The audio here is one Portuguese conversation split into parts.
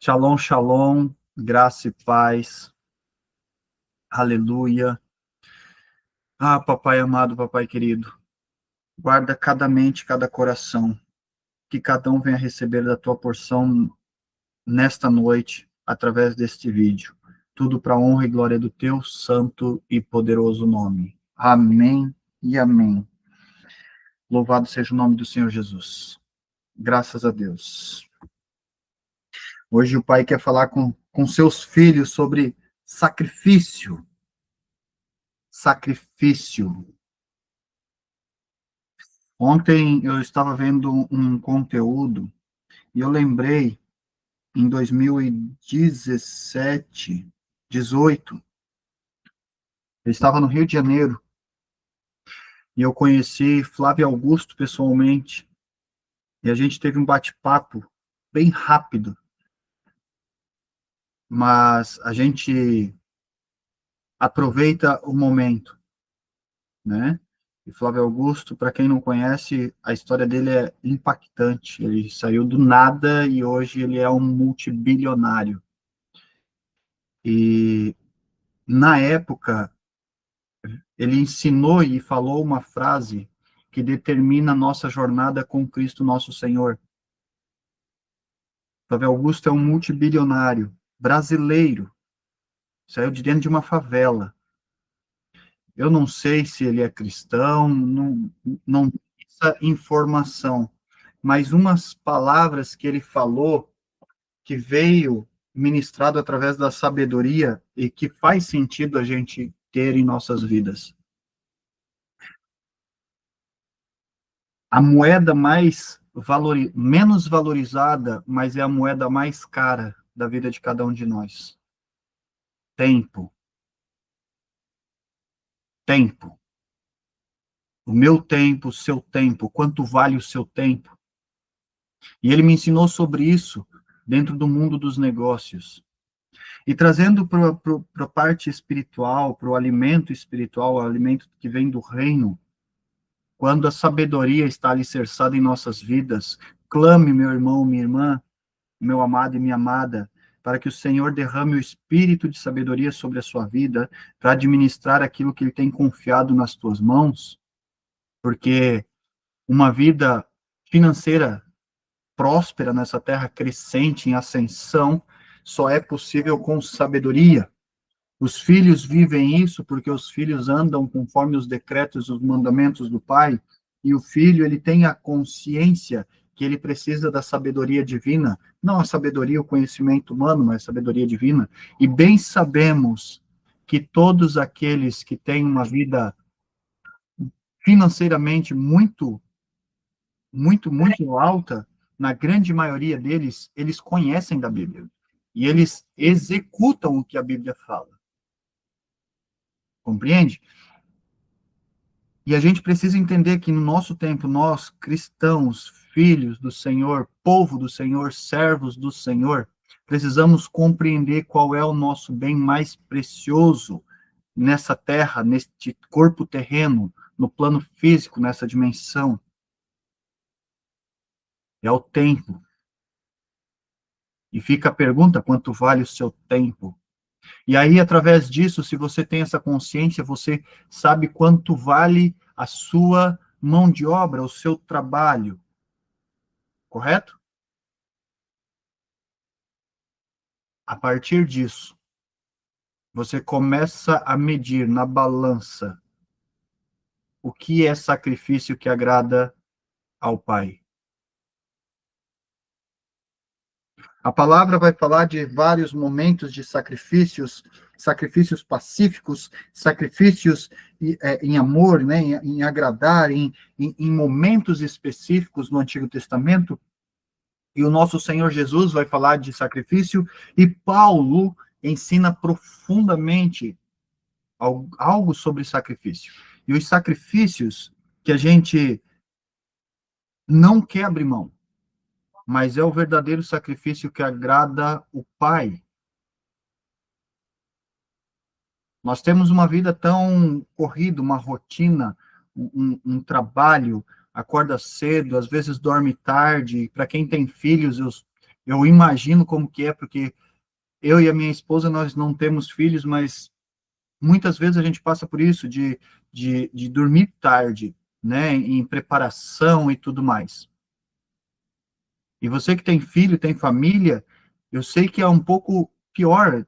Shalom, shalom, graça e paz, aleluia. Ah, papai amado, papai querido, guarda cada mente, cada coração, que cada um venha receber da tua porção nesta noite, através deste vídeo. Tudo para a honra e glória do teu santo e poderoso nome. Amém e amém. Louvado seja o nome do Senhor Jesus. Graças a Deus. Hoje o pai quer falar com seus filhos sobre sacrifício. Sacrifício. Ontem eu estava vendo um conteúdo e eu lembrei, em 2017, 18, eu estava no Rio de Janeiro e eu conheci Flávio Augusto pessoalmente e a gente teve um bate-papo bem rápido, mas a gente aproveita o momento, né? E Flávio Augusto, para quem não conhece, a história dele é impactante. Ele saiu do nada e hoje ele é um multibilionário. E na época, ele ensinou e falou uma frase que determina a nossa jornada com Cristo nosso Senhor. Flávio Augusto é um multibilionário brasileiro, saiu de dentro de uma favela. Eu não sei se ele é cristão, não tenho essa informação, mas umas palavras que ele falou, que veio ministrado através da sabedoria e que faz sentido a gente ter em nossas vidas. A moeda menos valorizada, mas é a moeda mais cara da vida de cada um de nós. Tempo. Tempo. O meu tempo, o seu tempo, quanto vale o seu tempo? E ele me ensinou sobre isso dentro do mundo dos negócios. E trazendo para a parte espiritual, para o alimento espiritual, o alimento que vem do reino, quando a sabedoria está alicerçada em nossas vidas, clame, meu irmão, minha irmã, meu amado e minha amada, para que o Senhor derrame o espírito de sabedoria sobre a sua vida, para administrar aquilo que Ele tem confiado nas tuas mãos, porque uma vida financeira próspera nessa terra crescente, em ascensão, só é possível com sabedoria. Os filhos vivem isso porque os filhos andam conforme os decretos e os mandamentos do Pai, e o filho, ele tem a consciência que ele precisa da sabedoria divina, não a sabedoria, o conhecimento humano, mas a sabedoria divina, e bem sabemos que todos aqueles que têm uma vida financeiramente muito alta, na grande maioria deles, eles conhecem da Bíblia, e eles executam o que a Bíblia fala. Compreende? E a gente precisa entender que no nosso tempo, nós, cristãos, filhos do Senhor, povo do Senhor, servos do Senhor, precisamos compreender qual é o nosso bem mais precioso nessa terra, neste corpo terreno, no plano físico, nessa dimensão. É o tempo. E fica a pergunta, quanto vale o seu tempo? E aí, através disso, se você tem essa consciência, você sabe quanto vale a sua mão de obra, o seu trabalho. Correto? A partir disso, você começa a medir na balança o que é sacrifício que agrada ao Pai. A palavra vai falar de vários momentos de sacrifícios, sacrifícios pacíficos, sacrifícios em amor, né, em agradar, em momentos específicos no Antigo Testamento. E o nosso Senhor Jesus vai falar de sacrifício, e Paulo ensina profundamente algo sobre sacrifício. E os sacrifícios que a gente não quer abrir mão, mas é o verdadeiro sacrifício que agrada o Pai. Nós temos uma vida tão corrida, uma rotina, um trabalho, acorda cedo, às vezes dorme tarde. Para quem tem filhos, Eu imagino como que é, porque eu e a minha esposa, nós não temos filhos, mas muitas vezes a gente passa por isso, de dormir tarde, né, em preparação e tudo mais. E você que tem filho, tem família, eu sei que é um pouco pior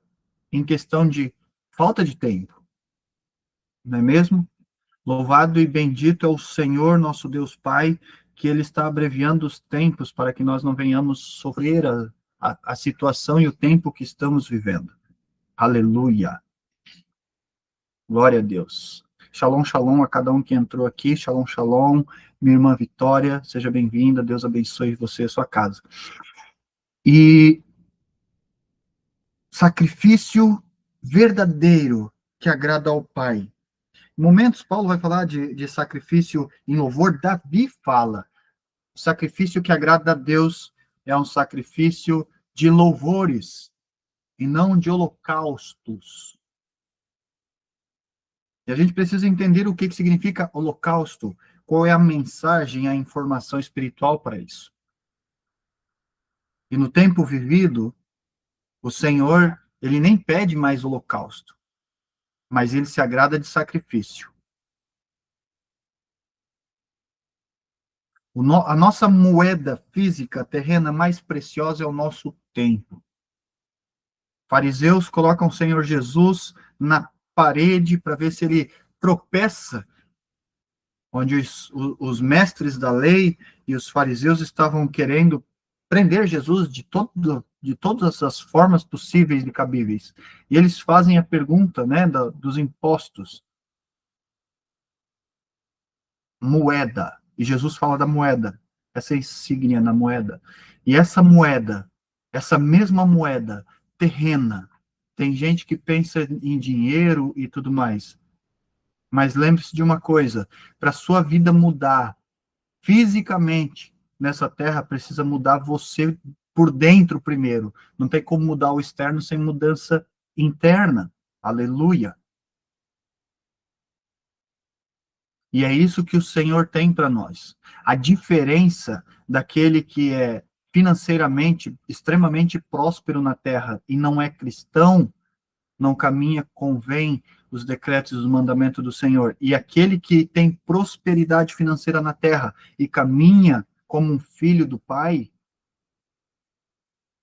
em questão de falta de tempo, não é mesmo? Louvado e bendito é o Senhor, nosso Deus Pai, que Ele está abreviando os tempos para que nós não venhamos sofrer a situação e o tempo que estamos vivendo. Aleluia. Glória a Deus. Shalom, shalom a cada um que entrou aqui. Shalom, shalom. Minha irmã Vitória, seja bem-vinda. Deus abençoe você e a sua casa. E sacrifício verdadeiro que agrada ao Pai. Em momentos, Paulo vai falar de sacrifício em louvor. Davi fala. O sacrifício que agrada a Deus é um sacrifício de louvores e não de holocaustos. E a gente precisa entender o que significa holocausto, qual é a mensagem, a informação espiritual para isso. E no tempo vivido, o Senhor, ele nem pede mais holocausto, mas ele se agrada de sacrifício. A nossa moeda física terrena mais preciosa é o nosso tempo. Fariseus colocam o Senhor Jesus na parede para ver se ele tropeça, onde os mestres da lei e os fariseus estavam querendo prender Jesus de todas as formas possíveis e cabíveis. E eles fazem a pergunta, né, dos impostos. Moeda. E Jesus fala da moeda, essa insígnia na moeda. E essa moeda, essa mesma moeda terrena, tem gente que pensa em dinheiro e tudo mais. Mas lembre-se de uma coisa, para a sua vida mudar fisicamente nessa terra, precisa mudar você por dentro primeiro. Não tem como mudar o externo sem mudança interna. Aleluia. E é isso que o Senhor tem para nós. A diferença daquele que é financeiramente extremamente próspero na terra e não é cristão, não caminha, convém os decretos e os mandamentos do Senhor. E aquele que tem prosperidade financeira na terra e caminha como um filho do Pai,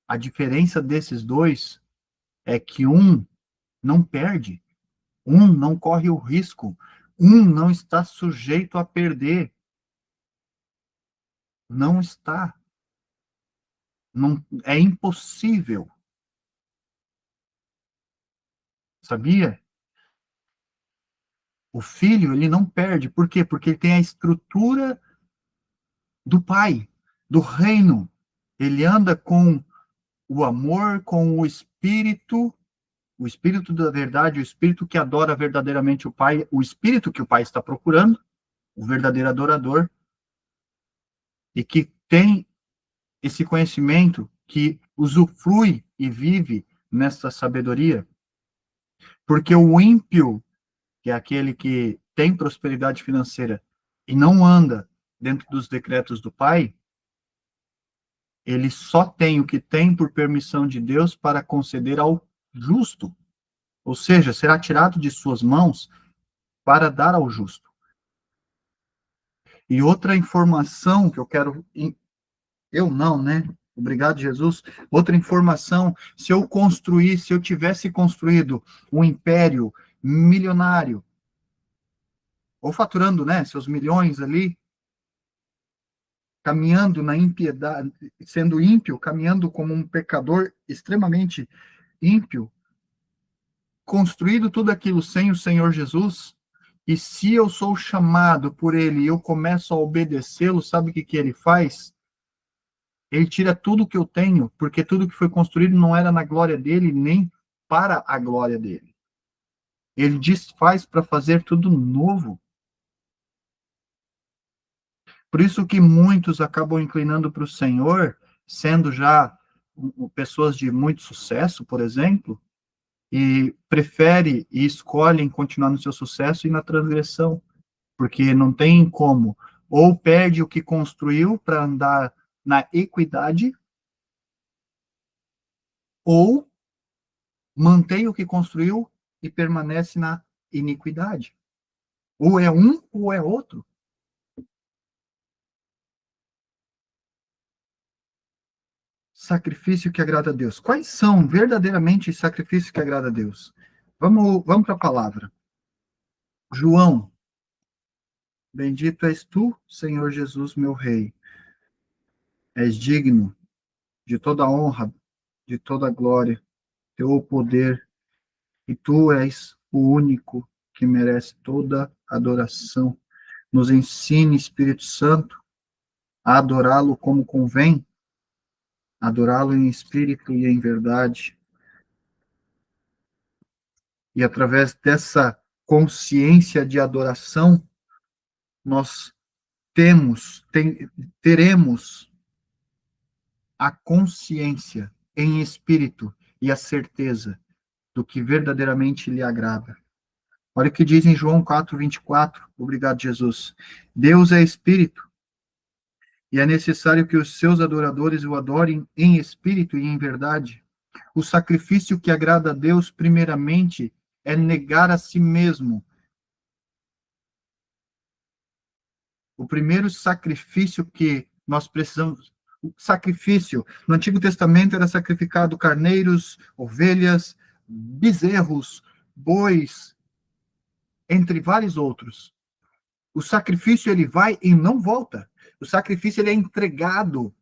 a diferença desses dois é que um não perde, um não corre o risco, um não está sujeito a perder. Não está. Não, é impossível. Sabia? O filho, ele não perde. Por quê? Porque ele tem a estrutura do pai, do reino. Ele anda com o amor, com o espírito da verdade, o espírito que adora verdadeiramente o pai, o espírito que o pai está procurando, o verdadeiro adorador, e que tem esse conhecimento, que usufrui e vive nessa sabedoria. Porque o ímpio, que é aquele que tem prosperidade financeira e não anda dentro dos decretos do Pai, ele só tem o que tem por permissão de Deus para conceder ao justo. Ou seja, será tirado de suas mãos para dar ao justo. E outra informação que eu quero... Eu não, né? Obrigado, Jesus. Outra informação, se eu tivesse construído um império milionário, ou faturando, né, seus milhões ali, caminhando na impiedade, sendo ímpio, caminhando como um pecador extremamente ímpio, construído tudo aquilo sem o Senhor Jesus, e se eu sou chamado por ele e eu começo a obedecê-lo, sabe o que ele faz? Ele tira tudo que eu tenho, porque tudo que foi construído não era na glória dele, nem para a glória dele. Ele desfaz para fazer tudo novo. Por isso que muitos acabam inclinando para o Senhor, sendo já pessoas de muito sucesso, por exemplo, e prefere e escolhem continuar no seu sucesso e na transgressão, porque não tem como. Ou perde o que construiu para andar na equidade, ou mantém o que construiu e permanece na iniquidade. Ou é um ou é outro. Sacrifício que agrada a Deus. Quais são verdadeiramente os sacrifícios que agrada a Deus? Vamos para a palavra. João, bendito és tu, Senhor Jesus, meu Rei. És digno de toda honra, de toda glória, teu poder, e tu és o único que merece toda adoração. Nos ensine, Espírito Santo, a adorá-lo como convém, adorá-lo em espírito e em verdade. E através dessa consciência de adoração, nós teremos a consciência em espírito e a certeza do que verdadeiramente lhe agrada. Olha o que diz em João 4:24. Obrigado, Jesus. Deus é espírito, e é necessário que os seus adoradores o adorem em espírito e em verdade. O sacrifício que agrada a Deus, primeiramente, é negar a si mesmo. O primeiro sacrifício que nós precisamos, o sacrifício no Antigo Testamento era sacrificado carneiros, ovelhas, bezerros, bois, entre vários outros. O sacrifício ele vai e não volta. O sacrifício ele é entregado,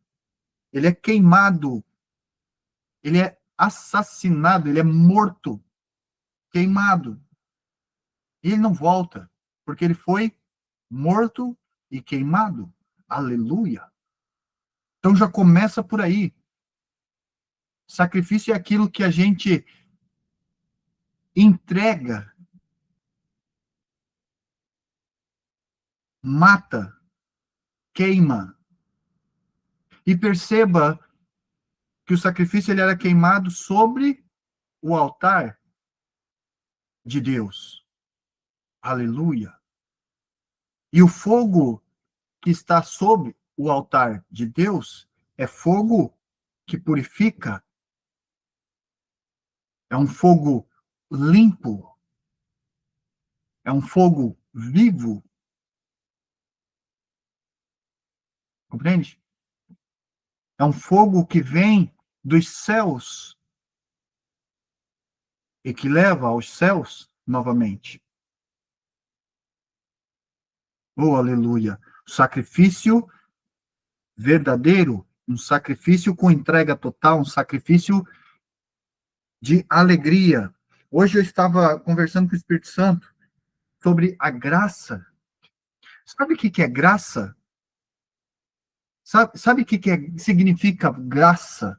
ele é queimado, ele é assassinado, ele é morto, queimado. E ele não volta, porque ele foi morto e queimado. Aleluia. Então já começa por aí. Sacrifício é aquilo que a gente entrega, mata, queima. E perceba que o sacrifício ele era queimado sobre o altar de Deus. Aleluia. E o fogo que está sobre o altar de Deus é fogo que purifica, é um fogo limpo, é um fogo vivo. Compreende? É um fogo que vem dos céus e que leva aos céus novamente. Oh, aleluia! O sacrifício verdadeiro, um sacrifício com entrega total, um sacrifício de alegria. Hoje eu estava conversando com o Espírito Santo sobre a graça. Sabe o que é graça? Sabe o que significa graça?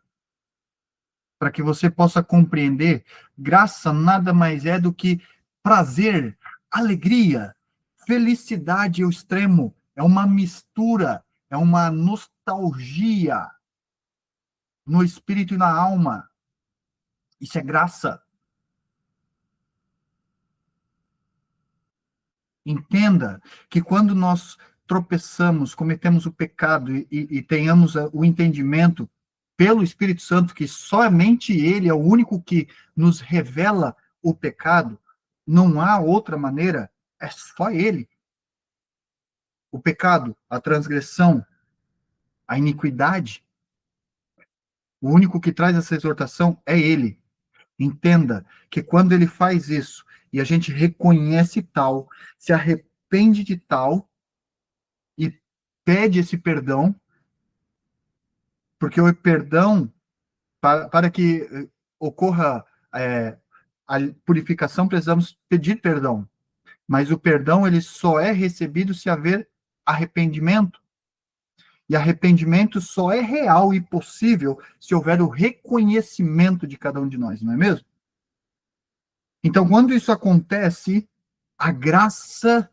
Para que você possa compreender, graça nada mais é do que prazer, alegria, felicidade ao extremo. É uma mistura, é uma nostalgia no espírito e na alma. Isso é graça. Entenda que quando nós tropeçamos, cometemos o pecado e tenhamos o entendimento pelo Espírito Santo, que somente Ele é o único que nos revela o pecado, não há outra maneira, é só Ele. O pecado, a transgressão, a iniquidade, o único que traz essa exortação é Ele. Entenda que quando Ele faz isso, e a gente reconhece tal, se arrepende de tal, e pede esse perdão, porque o perdão, para que ocorra a purificação, precisamos pedir perdão. Mas o perdão, ele só é recebido se haver arrependimento. E arrependimento só é real e possível se houver o reconhecimento de cada um de nós, não é mesmo? Então, quando isso acontece, a graça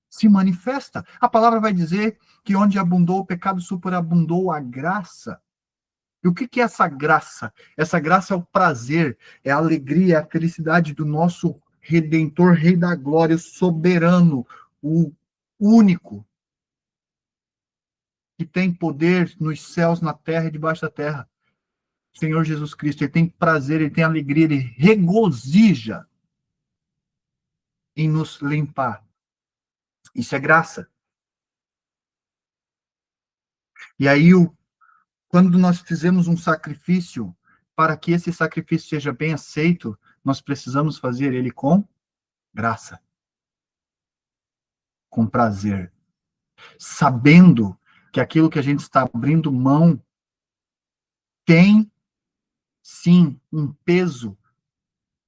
se manifesta. A palavra vai dizer que onde abundou o pecado, superabundou a graça. E o que é essa graça? Essa graça é o prazer, é a alegria, é a felicidade do nosso Redentor, Rei da Glória, o soberano, o único, que tem poder nos céus, na terra e debaixo da terra. Senhor Jesus Cristo, ele tem prazer, ele tem alegria, ele regozija em nos limpar. Isso é graça. E aí, quando nós fizemos um sacrifício, para que esse sacrifício seja bem aceito, nós precisamos fazer ele com graça, com prazer, sabendo que aquilo que a gente está abrindo mão tem, sim, um peso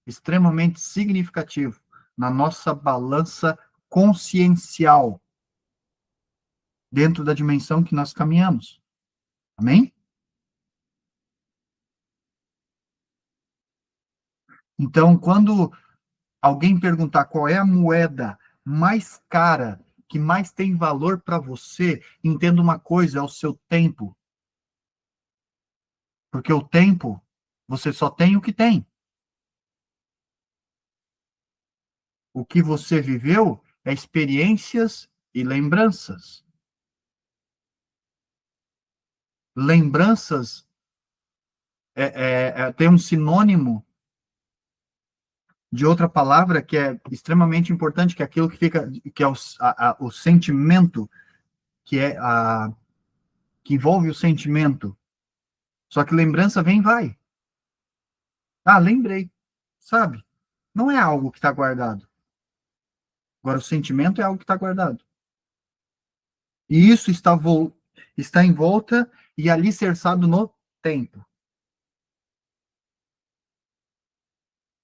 extremamente significativo na nossa balança consciencial, dentro da dimensão que nós caminhamos. Amém? Então, quando alguém perguntar qual é a moeda mais cara, que mais tem valor para você, entenda uma coisa, é o seu tempo. Porque o tempo, você só tem o que tem. O que você viveu é experiências e lembranças. Lembranças tem um sinônimo de outra palavra que é extremamente importante, que é aquilo que fica, que é o sentimento, que envolve o sentimento. Só que lembrança vem e vai. Ah, lembrei. Sabe? Não é algo que está guardado. Agora, o sentimento é algo que está guardado. E isso está em volta e alicerçado no tempo.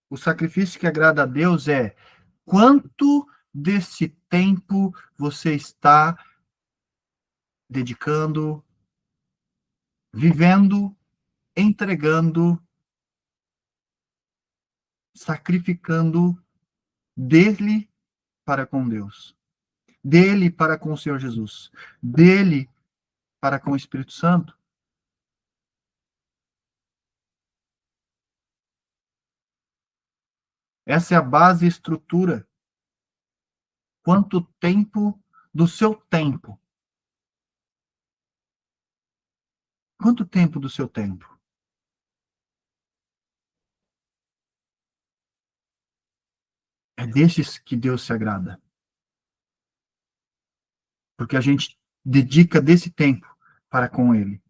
O sacrifício que agrada a Deus é quanto desse tempo você está dedicando, vivendo, entregando, sacrificando dele para com Deus, dele para com o Senhor Jesus, dele para com o Espírito Santo. Essa é a base e estrutura. Quanto tempo do seu tempo? Quanto tempo do seu tempo? É desses que Deus se agrada. Porque a gente dedica desse tempo para com Ele.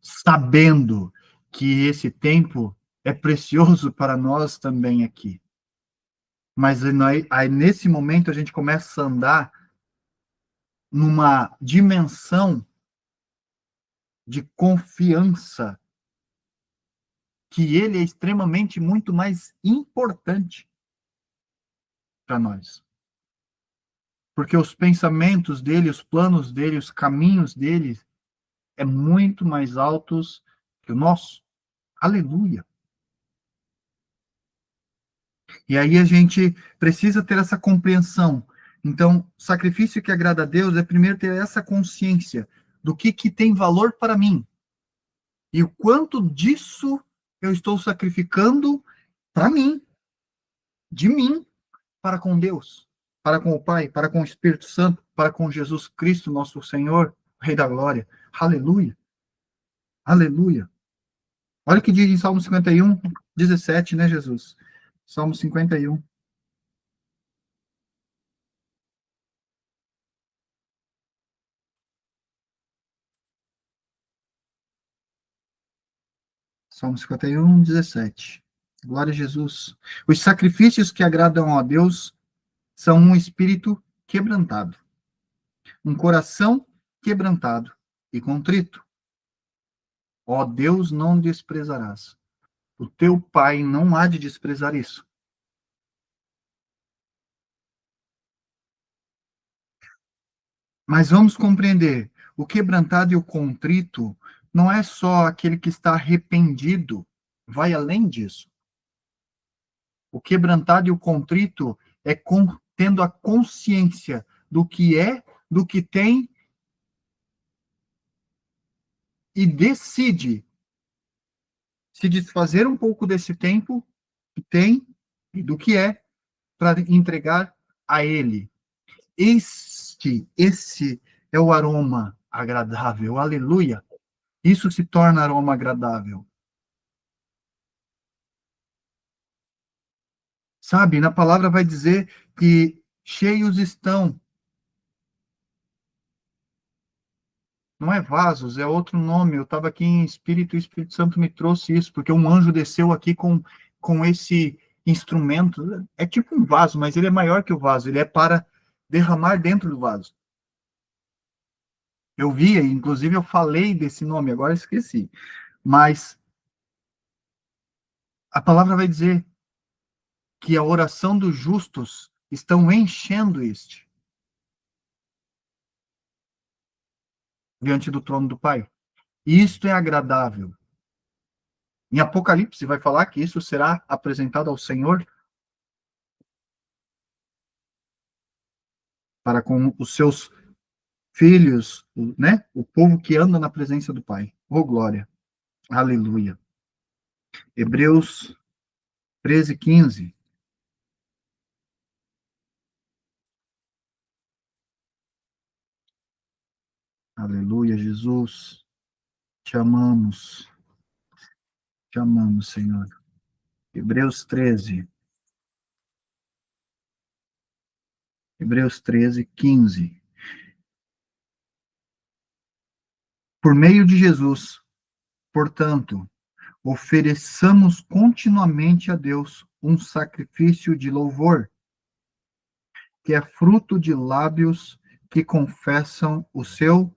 Sabendo que esse tempo é precioso para nós também aqui. Mas aí, nesse momento, a gente começa a andar numa dimensão de confiança que ele é extremamente muito mais importante para nós. Porque os pensamentos dele, os planos dele, os caminhos dele é muito mais altos que o nosso. Aleluia. E aí a gente precisa ter essa compreensão. Então, sacrifício que agrada a Deus é primeiro ter essa consciência do que tem valor para mim. E o quanto disso eu estou sacrificando para mim, de mim, para com Deus, para com o Pai, para com o Espírito Santo, para com Jesus Cristo, nosso Senhor, Rei da Glória. Aleluia. Aleluia. Olha o que diz em Salmo 51, 17, né, Jesus? Salmo 51. Salmo 51, 17. Glória a Jesus. Os sacrifícios que agradam a Deus são um espírito quebrantado, um coração quebrantado e contrito. Ó Deus, não desprezarás. O teu Pai não há de desprezar isso. Mas vamos compreender, o quebrantado e o contrito não é só aquele que está arrependido, vai além disso. O quebrantado e o contrito é tendo a consciência do que é, do que tem, e decide se desfazer um pouco desse tempo que tem e do que é para entregar a ele. Esse é o aroma agradável, aleluia. Isso se torna aroma agradável. Sabe, na palavra vai dizer que cheios estão. Não é vasos, é outro nome. Eu estava aqui em espírito e o Espírito Santo me trouxe isso, porque um anjo desceu aqui com esse instrumento. É tipo um vaso, mas ele é maior que o vaso. Ele é para derramar dentro do vaso. Eu via, inclusive eu falei desse nome, agora esqueci. Mas a palavra vai dizer que a oração dos justos estão enchendo este diante do trono do Pai. Isto é agradável. Em Apocalipse vai falar que isso será apresentado ao Senhor para com os seus filhos, né? O povo que anda na presença do Pai. Oh, glória. Aleluia. Hebreus 13:15. Aleluia, Jesus. Te amamos. Te amamos, Senhor. Hebreus 13. Hebreus 13:15. Por meio de Jesus, portanto, ofereçamos continuamente a Deus um sacrifício de louvor, que é fruto de lábios que confessam o seu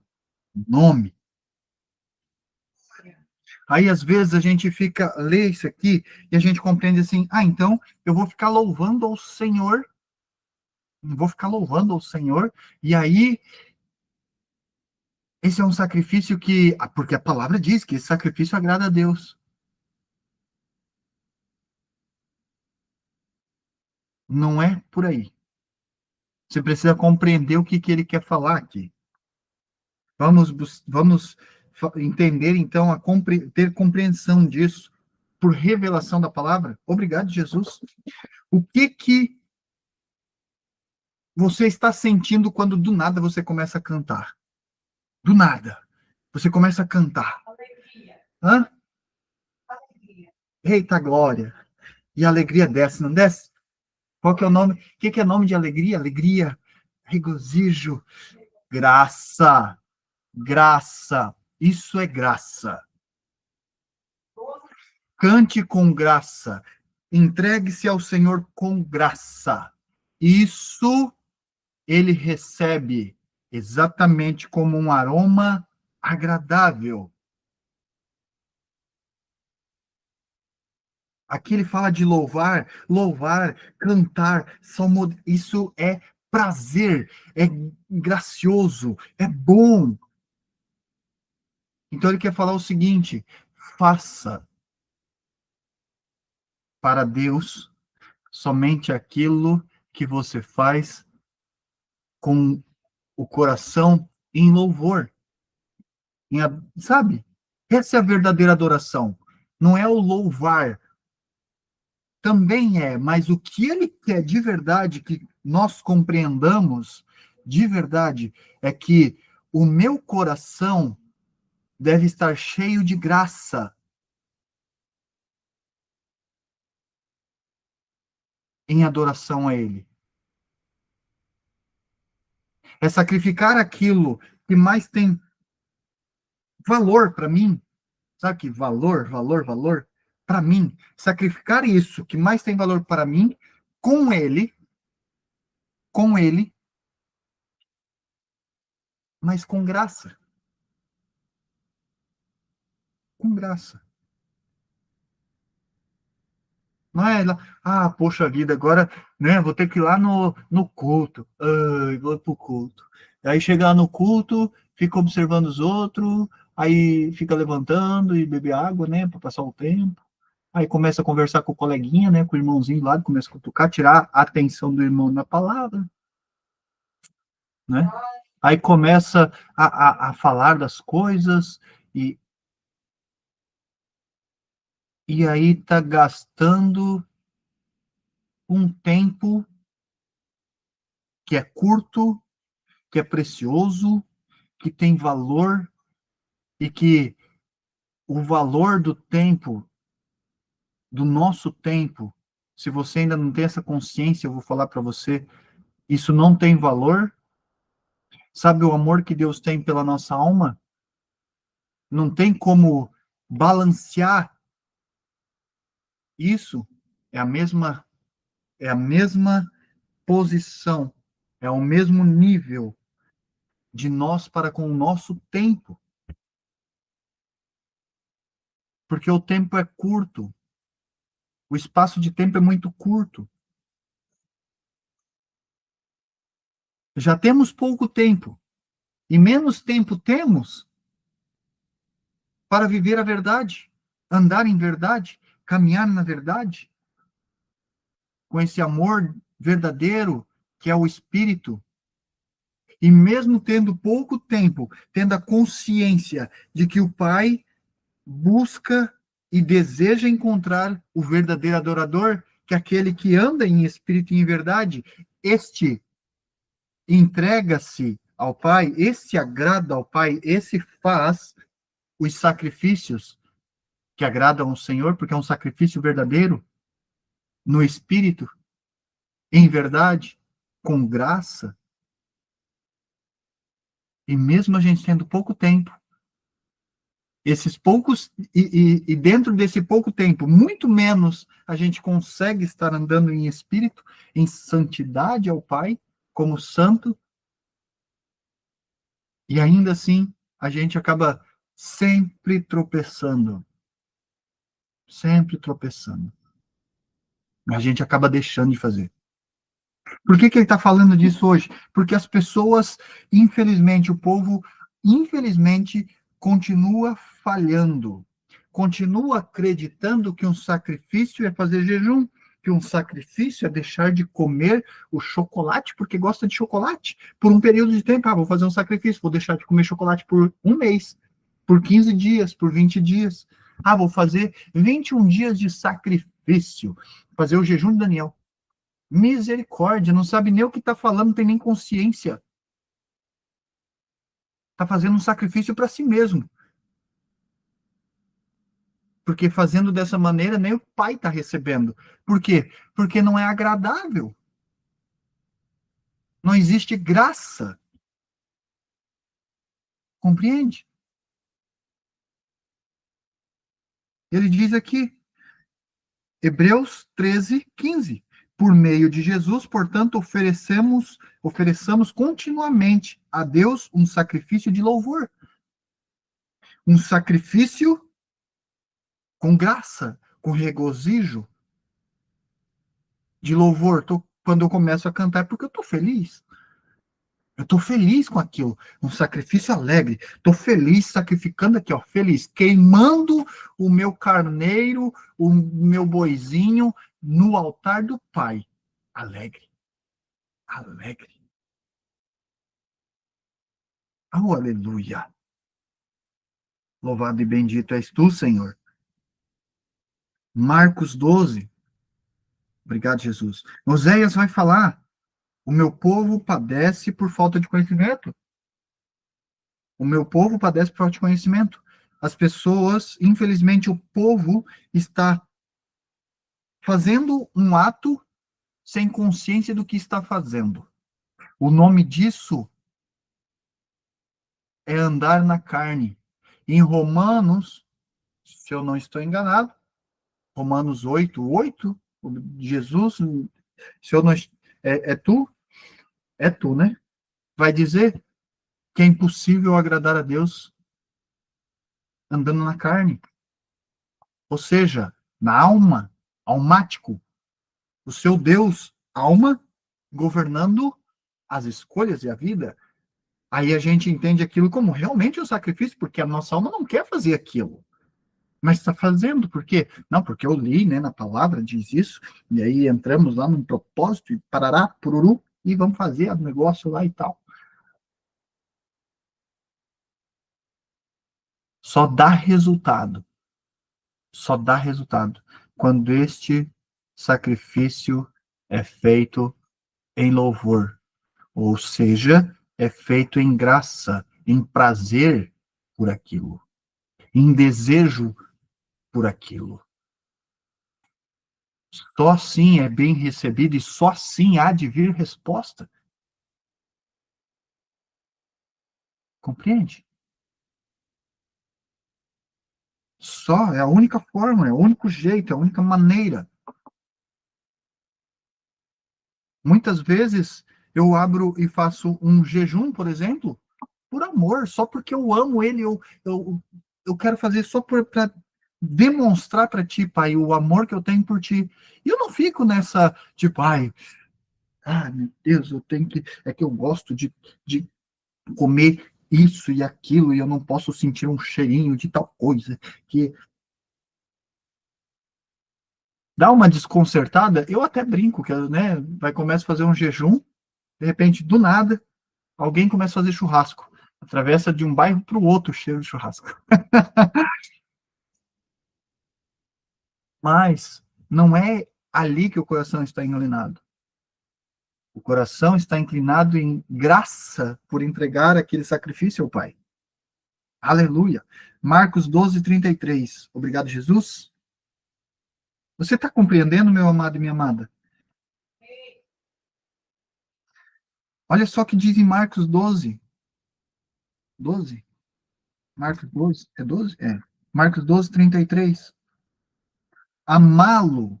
nome. Aí, às vezes, a gente fica, lê isso aqui, e a gente compreende assim, então, eu vou ficar louvando ao Senhor, vou ficar louvando ao Senhor, e aí, esse é um sacrifício que, porque a palavra diz que esse sacrifício agrada a Deus. Não é por aí. Você precisa compreender o que ele quer falar aqui. Vamos entender, então, ter compreensão disso por revelação da palavra. Obrigado, Jesus. O que você está sentindo quando do nada você começa a cantar? Do nada. Você começa a cantar. Alegria. Hã? Alegria. Eita glória. E a alegria desce, não desce? Qual que é o nome? O que é nome de alegria? Alegria, regozijo, graça. Graça. Isso é graça. Cante com graça. Entregue-se ao Senhor com graça. Isso ele recebe exatamente como um aroma agradável. Aqui ele fala de louvar, cantar, isso é prazer, é gracioso, é bom. Então ele quer falar o seguinte: faça para Deus somente aquilo que você faz com o coração em louvor. Sabe? Essa é a verdadeira adoração. Não é o louvar. Também é, mas o que ele quer de verdade, que nós compreendamos de verdade, é que o meu coração deve estar cheio de graça em adoração a ele. É sacrificar aquilo que mais tem valor para mim. Sabe que valor para mim, sacrificar isso que mais tem valor para mim com ele, mas com graça. Com graça. Não é lá, poxa vida, agora, né, vou ter que ir lá no culto. Ai, vou pro culto. Aí chega lá no culto, fica observando os outros, aí fica levantando e beber água, né, para passar o tempo. Aí começa a conversar com o coleguinha, né, com o irmãozinho lá, começa a cutucar, tirar a atenção do irmão na palavra, né? Aí começa a falar das coisas e aí tá gastando um tempo que é curto, que é precioso, que tem valor e que o valor do tempo, do nosso tempo, se você ainda não tem essa consciência, eu vou falar para você, isso não tem valor. Sabe o amor que Deus tem pela nossa alma? Não tem como balancear isso. É a mesma, é a mesma posição, é o mesmo nível de nós para com o nosso tempo. Porque o tempo é curto, o espaço de tempo é muito curto. Já temos pouco tempo, e menos tempo temos para viver a verdade, andar em verdade, caminhar na verdade, com esse amor verdadeiro que é o Espírito. E mesmo tendo pouco tempo, tendo a consciência de que o Pai busca e deseja encontrar o verdadeiro adorador, que é aquele que anda em espírito e em verdade, este entrega-se ao Pai, esse agrada ao Pai, esse faz os sacrifícios que agradam ao Senhor, porque é um sacrifício verdadeiro, no espírito, em verdade, com graça. E mesmo a gente tendo pouco tempo, esses poucos, e dentro desse pouco tempo, muito menos a gente consegue estar andando em espírito, em santidade ao Pai, como santo, e ainda assim a gente acaba sempre tropeçando. Sempre tropeçando. A gente acaba deixando de fazer. Por que ele está falando disso hoje? Porque as pessoas, infelizmente, o povo, infelizmente, continua falhando. Continua acreditando que um sacrifício é fazer jejum, que um sacrifício é deixar de comer o chocolate porque gosta de chocolate por um período de tempo. Ah, vou fazer um sacrifício, vou deixar de comer chocolate por um mês, por 15 dias, por 20 dias. Ah, vou fazer 21 dias de sacrifício, fazer o jejum de Daniel. Misericórdia, não sabe nem o que está falando, não tem nem consciência. Está fazendo um sacrifício para si mesmo. Porque fazendo dessa maneira, nem o pai está recebendo. Por quê? Porque não é agradável. Não existe graça. Compreende? Ele diz aqui, Hebreus 13, 15. Por meio de Jesus, portanto, ofereçamos continuamente a Deus um sacrifício de louvor. Um sacrifício com graça, com regozijo, de louvor. Quando eu começo a cantar, é porque eu estou feliz. Eu estou feliz com aquilo. Um sacrifício alegre. Estou feliz sacrificando aqui, ó, feliz, queimando o meu carneiro, o meu boizinho no altar do Pai. Alegre. Alegre. Oh, aleluia. Louvado e bendito és tu, Senhor. Marcos 12. Obrigado, Jesus. Oséias vai falar: o meu povo padece por falta de conhecimento. O meu povo padece por falta de conhecimento. As pessoas, infelizmente, o povo está fazendo um ato sem consciência do que está fazendo. O nome disso é andar na carne. Em Romanos, se eu não estou enganado, Romanos 8, Jesus, se eu não, é tu, né? Vai dizer que é impossível agradar a Deus andando na carne. Ou seja, na alma, almático, o seu Deus, alma, governando as escolhas e a vida. Aí a gente entende aquilo como realmente um sacrifício, porque a nossa alma não quer fazer aquilo. Mas está fazendo, por quê? Não, porque eu li, né, na palavra diz isso, e aí entramos lá num propósito, e parará, pururu, e vamos fazer o negócio lá e tal. Só dá resultado. Só dá resultado quando este sacrifício é feito em louvor. Ou seja, é feito em graça, em prazer por aquilo. em desejo por aquilo. Só assim é bem recebido e só assim há de vir resposta. Compreende? Só é a única forma, é o único jeito, é a única maneira. Muitas vezes eu abro e faço um jejum, por exemplo, por amor, só porque eu amo ele, eu quero fazer só para demonstrar para ti, pai, o amor que eu tenho por ti. E eu não fico nessa, tipo, meu Deus, eu tenho que, é que eu gosto de comer isso e aquilo, e eu não posso sentir um cheirinho de tal coisa, que dá uma desconcertada. Eu até brinco, que, né, vai começar a fazer um jejum, de repente, do nada, alguém começa a fazer churrasco. Atravessa de um bairro para o outro o cheiro de churrasco. Mas não é ali que o coração está inclinado. O coração está inclinado em graça por entregar aquele sacrifício ao Pai. Aleluia. Marcos 12:33. Obrigado, Jesus. Você está compreendendo, meu amado e minha amada? Olha só o que diz em Marcos 12. 12? Marcos 12? É 12? É. Marcos 12:33. Amá-lo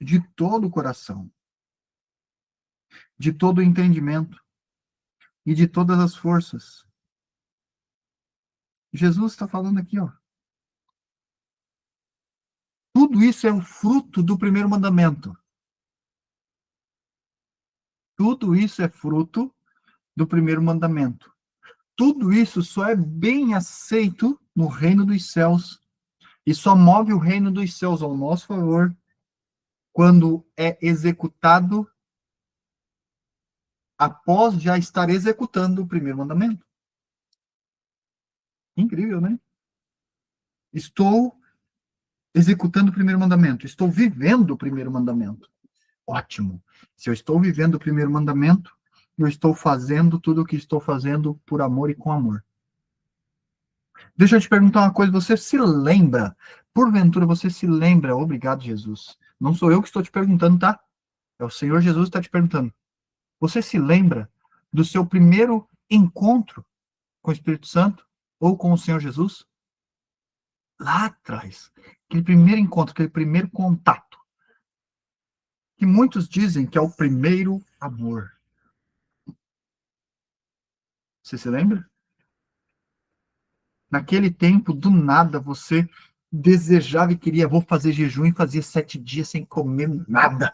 de todo o coração, de todo o entendimento e de todas as forças. Jesus está falando aqui, ó. Tudo isso é o fruto do primeiro mandamento. Tudo isso é fruto do primeiro mandamento. Tudo isso só é bem aceito no reino dos céus e só move o reino dos céus ao nosso favor quando é executado após já estar executando o primeiro mandamento. Incrível, né? Estou executando o primeiro mandamento, estou vivendo o primeiro mandamento. Ótimo. Se eu estou vivendo o primeiro mandamento, eu estou fazendo tudo o que estou fazendo por amor e com amor. Deixa eu te perguntar uma coisa, você se lembra, porventura você se lembra, obrigado Jesus, não sou eu que estou te perguntando, tá? É o Senhor Jesus que está te perguntando. Você se lembra do seu primeiro encontro com o Espírito Santo ou com o Senhor Jesus? Lá atrás, aquele primeiro encontro, aquele primeiro contato, que muitos dizem que é o primeiro amor. Você se lembra? Naquele tempo, do nada, você desejava e queria, vou fazer jejum e fazia 7 dias sem comer nada.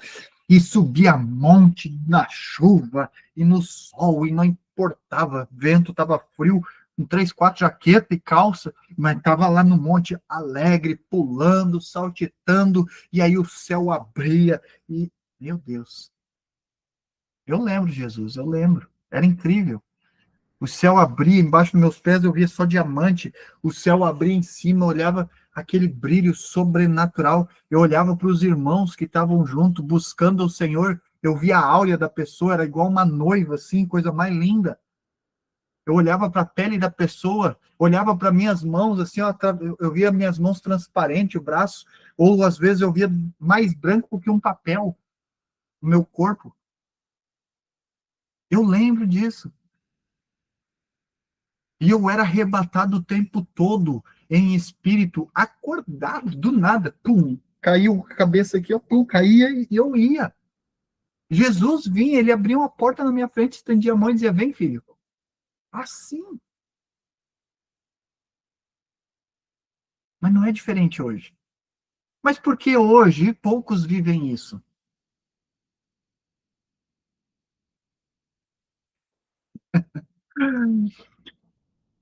E subia monte na chuva e no sol, e não importava, vento estava frio, com 3, 4 jaqueta e calça, mas estava lá no monte alegre, pulando, saltitando, e aí o céu abria, e, meu Deus, eu lembro, Jesus, eu lembro, era incrível. O céu abria, embaixo dos meus pés eu via só diamante. O céu abria em cima, eu olhava aquele brilho sobrenatural. Eu olhava para os irmãos que estavam junto, buscando o Senhor. Eu via a áurea da pessoa, era igual uma noiva, assim, coisa mais linda. Eu olhava para a pele da pessoa, olhava para minhas mãos, assim, eu via minhas mãos transparentes, o braço, ou às vezes eu via mais branco que um papel no meu corpo. Eu lembro disso. E eu era arrebatado o tempo todo em espírito, acordado, do nada, pum, caiu a cabeça aqui, ó, pum, caía e eu ia. Jesus vinha, ele abria uma porta na minha frente, estendia a mão e dizia: vem, filho. Assim. Mas não é diferente hoje. Mas por que hoje poucos vivem isso?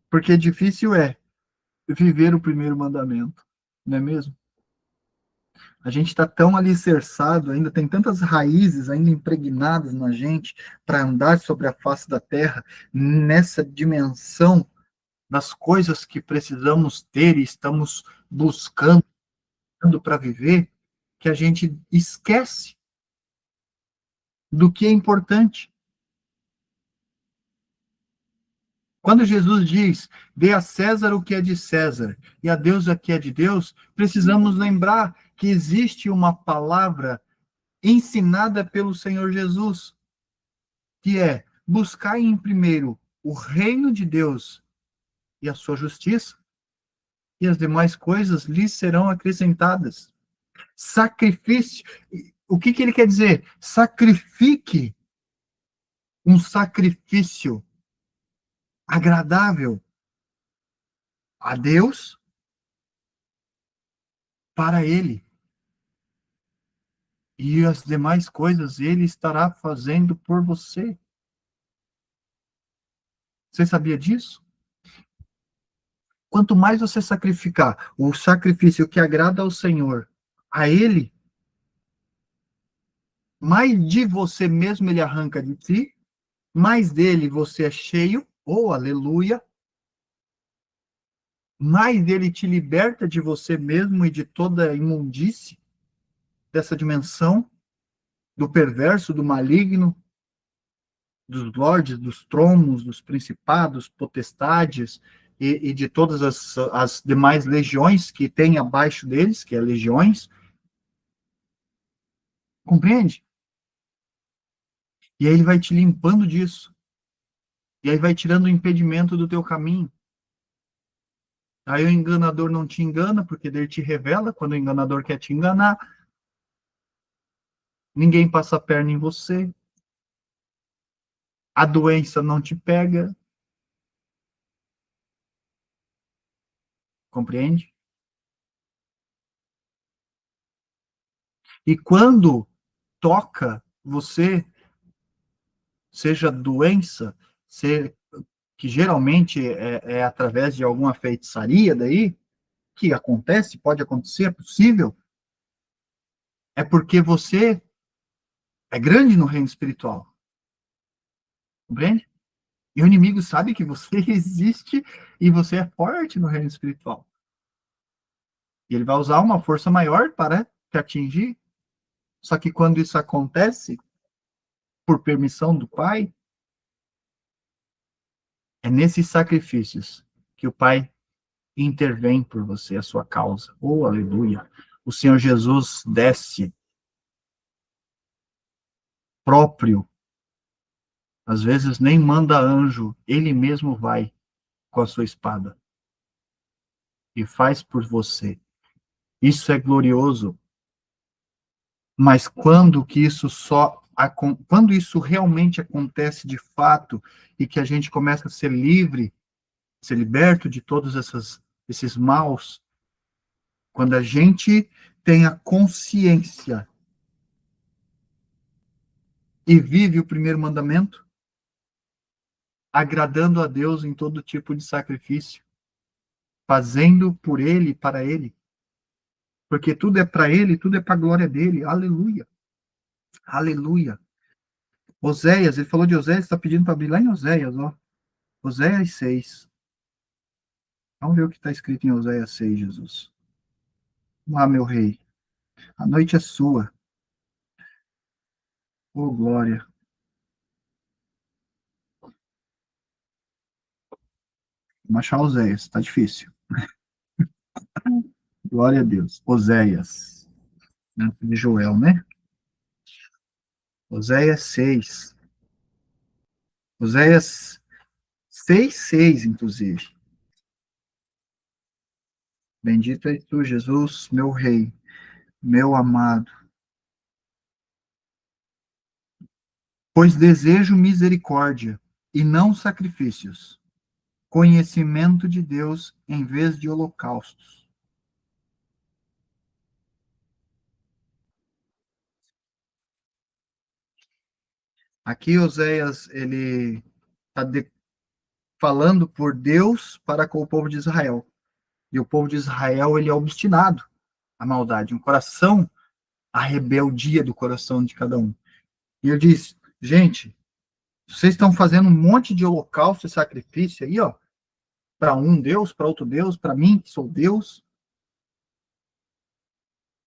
Porque difícil é viver o primeiro mandamento, não é mesmo? A gente está tão alicerçado, ainda tem tantas raízes ainda impregnadas na gente para andar sobre a face da terra, nessa dimensão das coisas que precisamos ter e estamos buscando para viver, que a gente esquece do que é importante. Quando Jesus diz, dê a César o que é de César e a Deus o que é de Deus, precisamos lembrar que existe uma palavra ensinada pelo Senhor Jesus, que é buscar em primeiro o reino de Deus e a sua justiça, e as demais coisas lhes serão acrescentadas. Sacrifício. O que ele quer dizer? Sacrifique um sacrifício agradável a Deus para Ele. E as demais coisas Ele estará fazendo por você. Você sabia disso? Quanto mais você sacrificar o sacrifício que agrada ao Senhor, a Ele, mais de você mesmo Ele arranca de ti, mais dele você é cheio, oh, aleluia, mais ele te liberta de você mesmo e de toda a imundície dessa dimensão, do perverso, do maligno, dos lordes, dos tronos, dos principados, potestades e de todas as demais legiões que tem abaixo deles, que é legiões. Compreende? E aí ele vai te limpando disso. E aí vai tirando o impedimento do teu caminho. Aí o enganador não te engana, porque ele te revela quando o enganador quer te enganar. Ninguém passa a perna em você. A doença não te pega. Compreende? E quando toca você, seja doença, que geralmente é através de alguma feitiçaria daí, que acontece, pode acontecer, é possível, é porque você é grande no reino espiritual. Compreende? E o inimigo sabe que você existe e você é forte no reino espiritual. E ele vai usar uma força maior para te atingir. Só que quando isso acontece, por permissão do Pai, é nesses sacrifícios que o Pai intervém por você, a sua causa. Oh, aleluia! O Senhor Jesus desce próprio. Às vezes nem manda anjo, ele mesmo vai com a sua espada e faz por você. Isso é glorioso. Mas quando isso realmente acontece de fato e que a gente começa a ser livre, ser liberto de todos esses maus, quando a gente tem a consciência e vive o primeiro mandamento, agradando a Deus em todo tipo de sacrifício, fazendo por Ele e para Ele, porque tudo é para Ele, tudo é para a glória dele. Aleluia, aleluia. Oséias, ele falou de Oséias, está pedindo para abrir lá em Oséias, ó. Oséias 6. Vamos ver o que está escrito em Oséias 6, Jesus. Vamos lá, meu rei. A noite é sua. Oh, glória. Vamos achar Oséias, está difícil. Glória a Deus. Oséias. De Joel, né? Oséias 6. Oséias 6:6, inclusive. Bendito és tu, Jesus, meu rei, meu amado. Pois desejo misericórdia e não sacrifícios, conhecimento de Deus em vez de holocaustos. Aqui Oséias, ele está falando por Deus para com o povo de Israel. E o povo de Israel, ele é obstinado à maldade, um coração, a rebeldia do coração de cada um. E ele diz, gente, vocês estão fazendo um monte de holocausto e sacrifício aí, ó, para um Deus, para outro Deus, para mim, que sou Deus.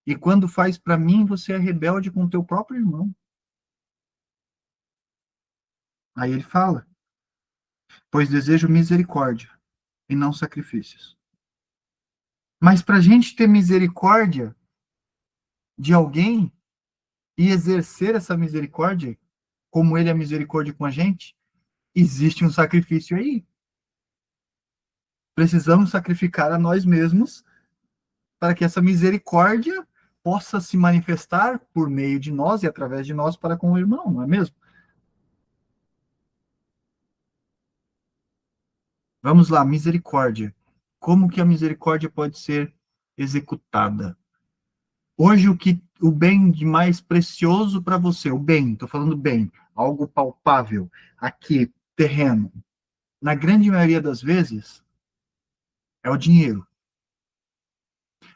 E quando faz para mim, você é rebelde com o teu próprio irmão. Aí ele fala, pois desejo misericórdia e não sacrifícios. Mas para a gente ter misericórdia de alguém e exercer essa misericórdia, como ele é misericórdia com a gente, existe um sacrifício aí. Precisamos sacrificar a nós mesmos para que essa misericórdia possa se manifestar por meio de nós e através de nós para com o irmão, não é mesmo? Vamos lá, misericórdia. Como que a misericórdia pode ser executada? Hoje, o bem de mais precioso para você, o bem, estou falando bem, algo palpável, aqui, terreno, na grande maioria das vezes, é o dinheiro.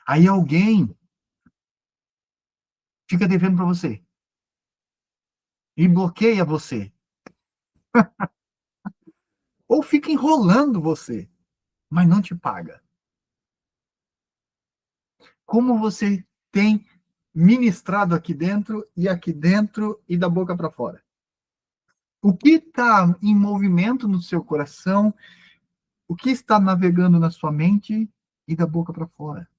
Aí alguém fica devendo para você e bloqueia você, ou fica enrolando você, mas não te paga. Como você tem ministrado aqui dentro e da boca para fora? O que está em movimento no seu coração? O que está navegando na sua mente e da boca para fora?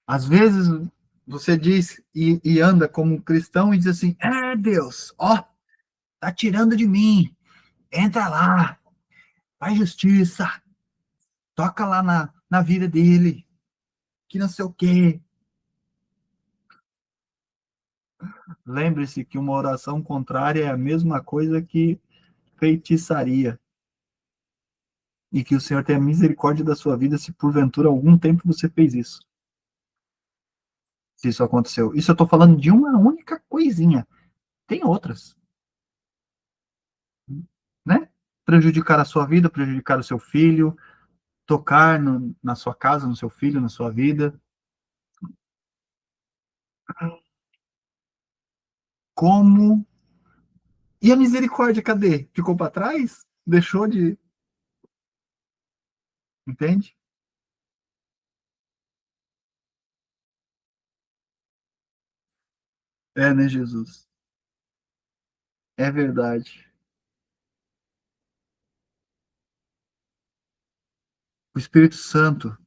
Às vezes você diz e anda como um cristão e diz assim: Deus, ó, tá tirando de mim. Entra lá, faz justiça, toca lá na vida dele, que não sei o quê. Lembre-se que uma oração contrária é a mesma coisa que feitiçaria. E que o Senhor tenha misericórdia da sua vida se porventura algum tempo você fez isso. Se isso aconteceu. Isso eu estou falando de uma única coisinha. Tem outras. Né? Prejudicar a sua vida, prejudicar o seu filho, tocar na sua casa, no seu filho, na sua vida. Como. E a misericórdia, cadê? Ficou para trás? Deixou de. Entende? É, né, Jesus? É verdade. O Espírito Santo,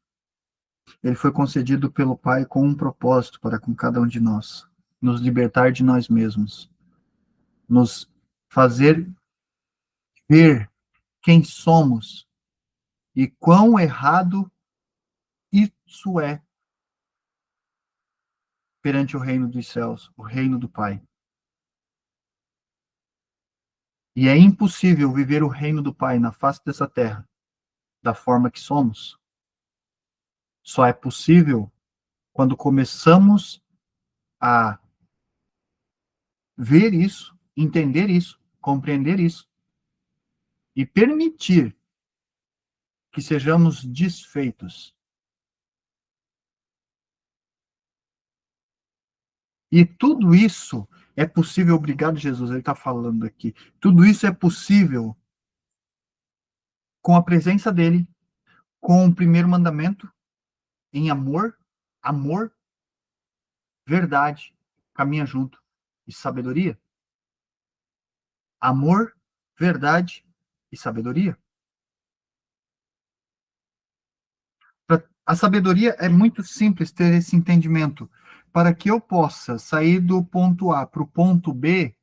ele foi concedido pelo Pai com um propósito para com cada um de nós: nos libertar de nós mesmos, nos fazer ver quem somos e quão errado isso é perante o reino dos céus, o reino do Pai. E é impossível viver o reino do Pai na face dessa terra da forma que somos. Só é possível quando começamos a ver isso, entender isso, compreender isso e permitir que sejamos desfeitos. E tudo isso é possível, obrigado, Jesus, ele está falando aqui. Tudo isso é possível com a presença dele, com o primeiro mandamento, em amor, amor, verdade, caminha junto, e sabedoria. Amor, verdade e sabedoria. A sabedoria é muito simples ter esse entendimento. Para que eu possa sair do ponto A para o ponto B,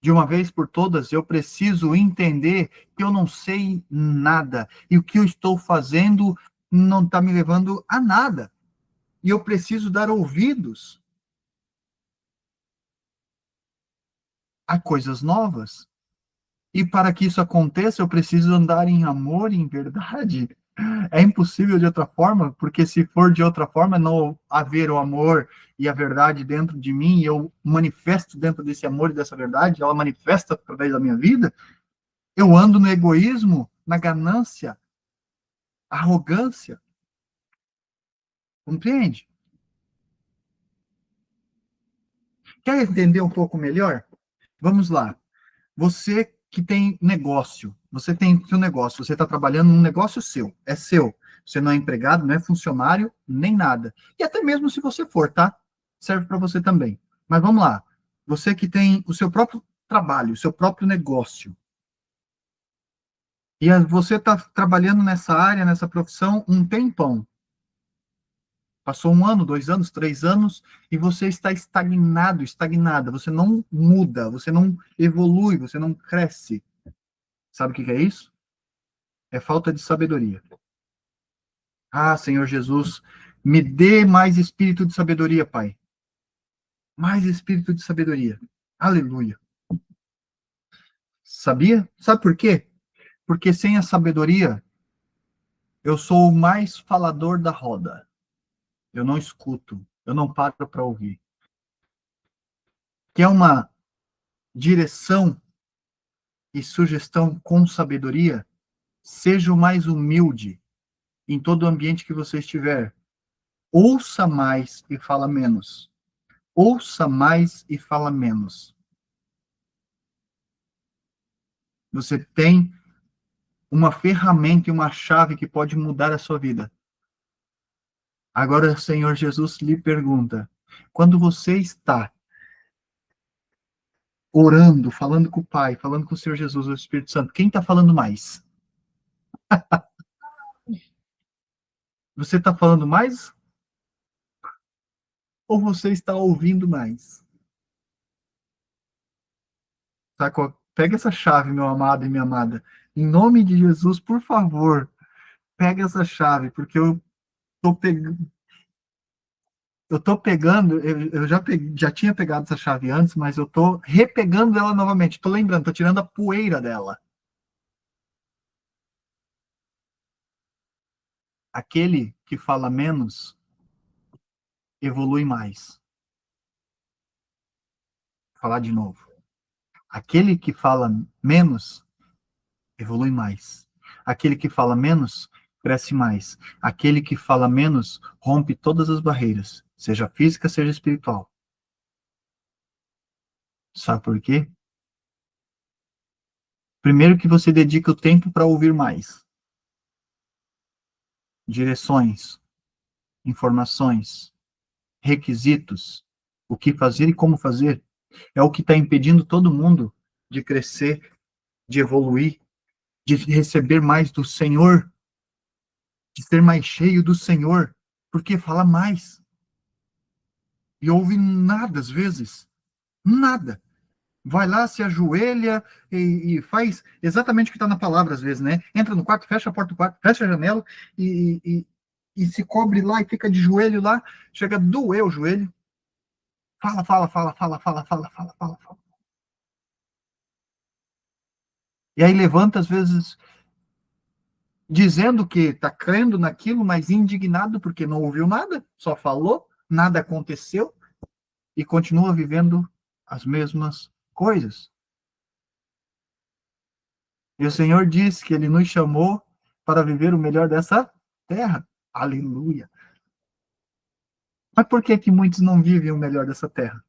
de uma vez por todas, eu preciso entender que eu não sei nada. E o que eu estou fazendo não está me levando a nada. E eu preciso dar ouvidos a coisas novas. E para que isso aconteça, eu preciso andar em amor e em verdade. É impossível de outra forma, porque se for de outra forma, não haver o amor e a verdade dentro de mim, e eu manifesto dentro desse amor e dessa verdade, ela manifesta através da minha vida, eu ando no egoísmo, na ganância, arrogância. Compreende? Quer entender um pouco melhor? Vamos lá. Você que tem negócio, você tem seu negócio, você está trabalhando num negócio seu, é seu. Você não é empregado, não é funcionário, nem nada. E até mesmo se você for, tá? Serve para você também. Mas vamos lá. Você que tem o seu próprio trabalho, o seu próprio negócio. E você está trabalhando nessa área, nessa profissão, um tempão. Passou 1 ano, 2 anos, 3 anos, e você está estagnado, estagnada. Você não muda, você não evolui, você não cresce. Sabe o que é isso? É falta de sabedoria. Ah, Senhor Jesus, me dê mais espírito de sabedoria, Pai. Mais espírito de sabedoria. Aleluia. Sabia? Sabe por quê? Porque sem a sabedoria, eu sou o mais falador da roda. Eu não escuto, eu não paro para ouvir. Que é uma direção e sugestão com sabedoria, seja o mais humilde em todo o ambiente que você estiver. Ouça mais e fala menos. Ouça mais e fala menos. Você tem uma ferramenta e uma chave que pode mudar a sua vida. Agora, Senhor Jesus lhe pergunta: quando você está orando, falando com o Pai, falando com o Senhor Jesus, o Espírito Santo, quem está falando mais? Você está falando mais ou você está ouvindo mais? Tá? Pega essa chave, meu amado e minha amada. Em nome de Jesus, por favor, pega essa chave, porque tô pegando. Eu tô pegando, eu já tinha pegado essa chave antes, mas eu tô repegando ela novamente. Tô lembrando, tô tirando a poeira dela. Aquele que fala menos, evolui mais. Vou falar de novo. Aquele que fala menos, evolui mais. Aquele que fala menos, cresce mais. Aquele que fala menos, rompe todas as barreiras, seja física, seja espiritual. Sabe por quê? Primeiro que você dedica o tempo para ouvir mais. Direções, informações, requisitos, o que fazer e como fazer. É o que está impedindo todo mundo de crescer, de evoluir, de receber mais do Senhor, de ser mais cheio do Senhor, porque fala mais. E ouve nada às vezes. Nada. Vai lá, se ajoelha e faz exatamente o que está na palavra às vezes, né? Entra no quarto, fecha a porta do quarto, fecha a janela e se cobre lá e fica de joelho lá, chega a doer o joelho. Fala, fala, fala, fala, fala, fala, fala, fala, fala. E aí levanta às vezes dizendo que está crendo naquilo, mas indignado porque não ouviu nada, só falou, nada aconteceu e continua vivendo as mesmas coisas. E o Senhor disse que Ele nos chamou para viver o melhor dessa terra. Aleluia. Mas por que que muitos não vivem o melhor dessa terra?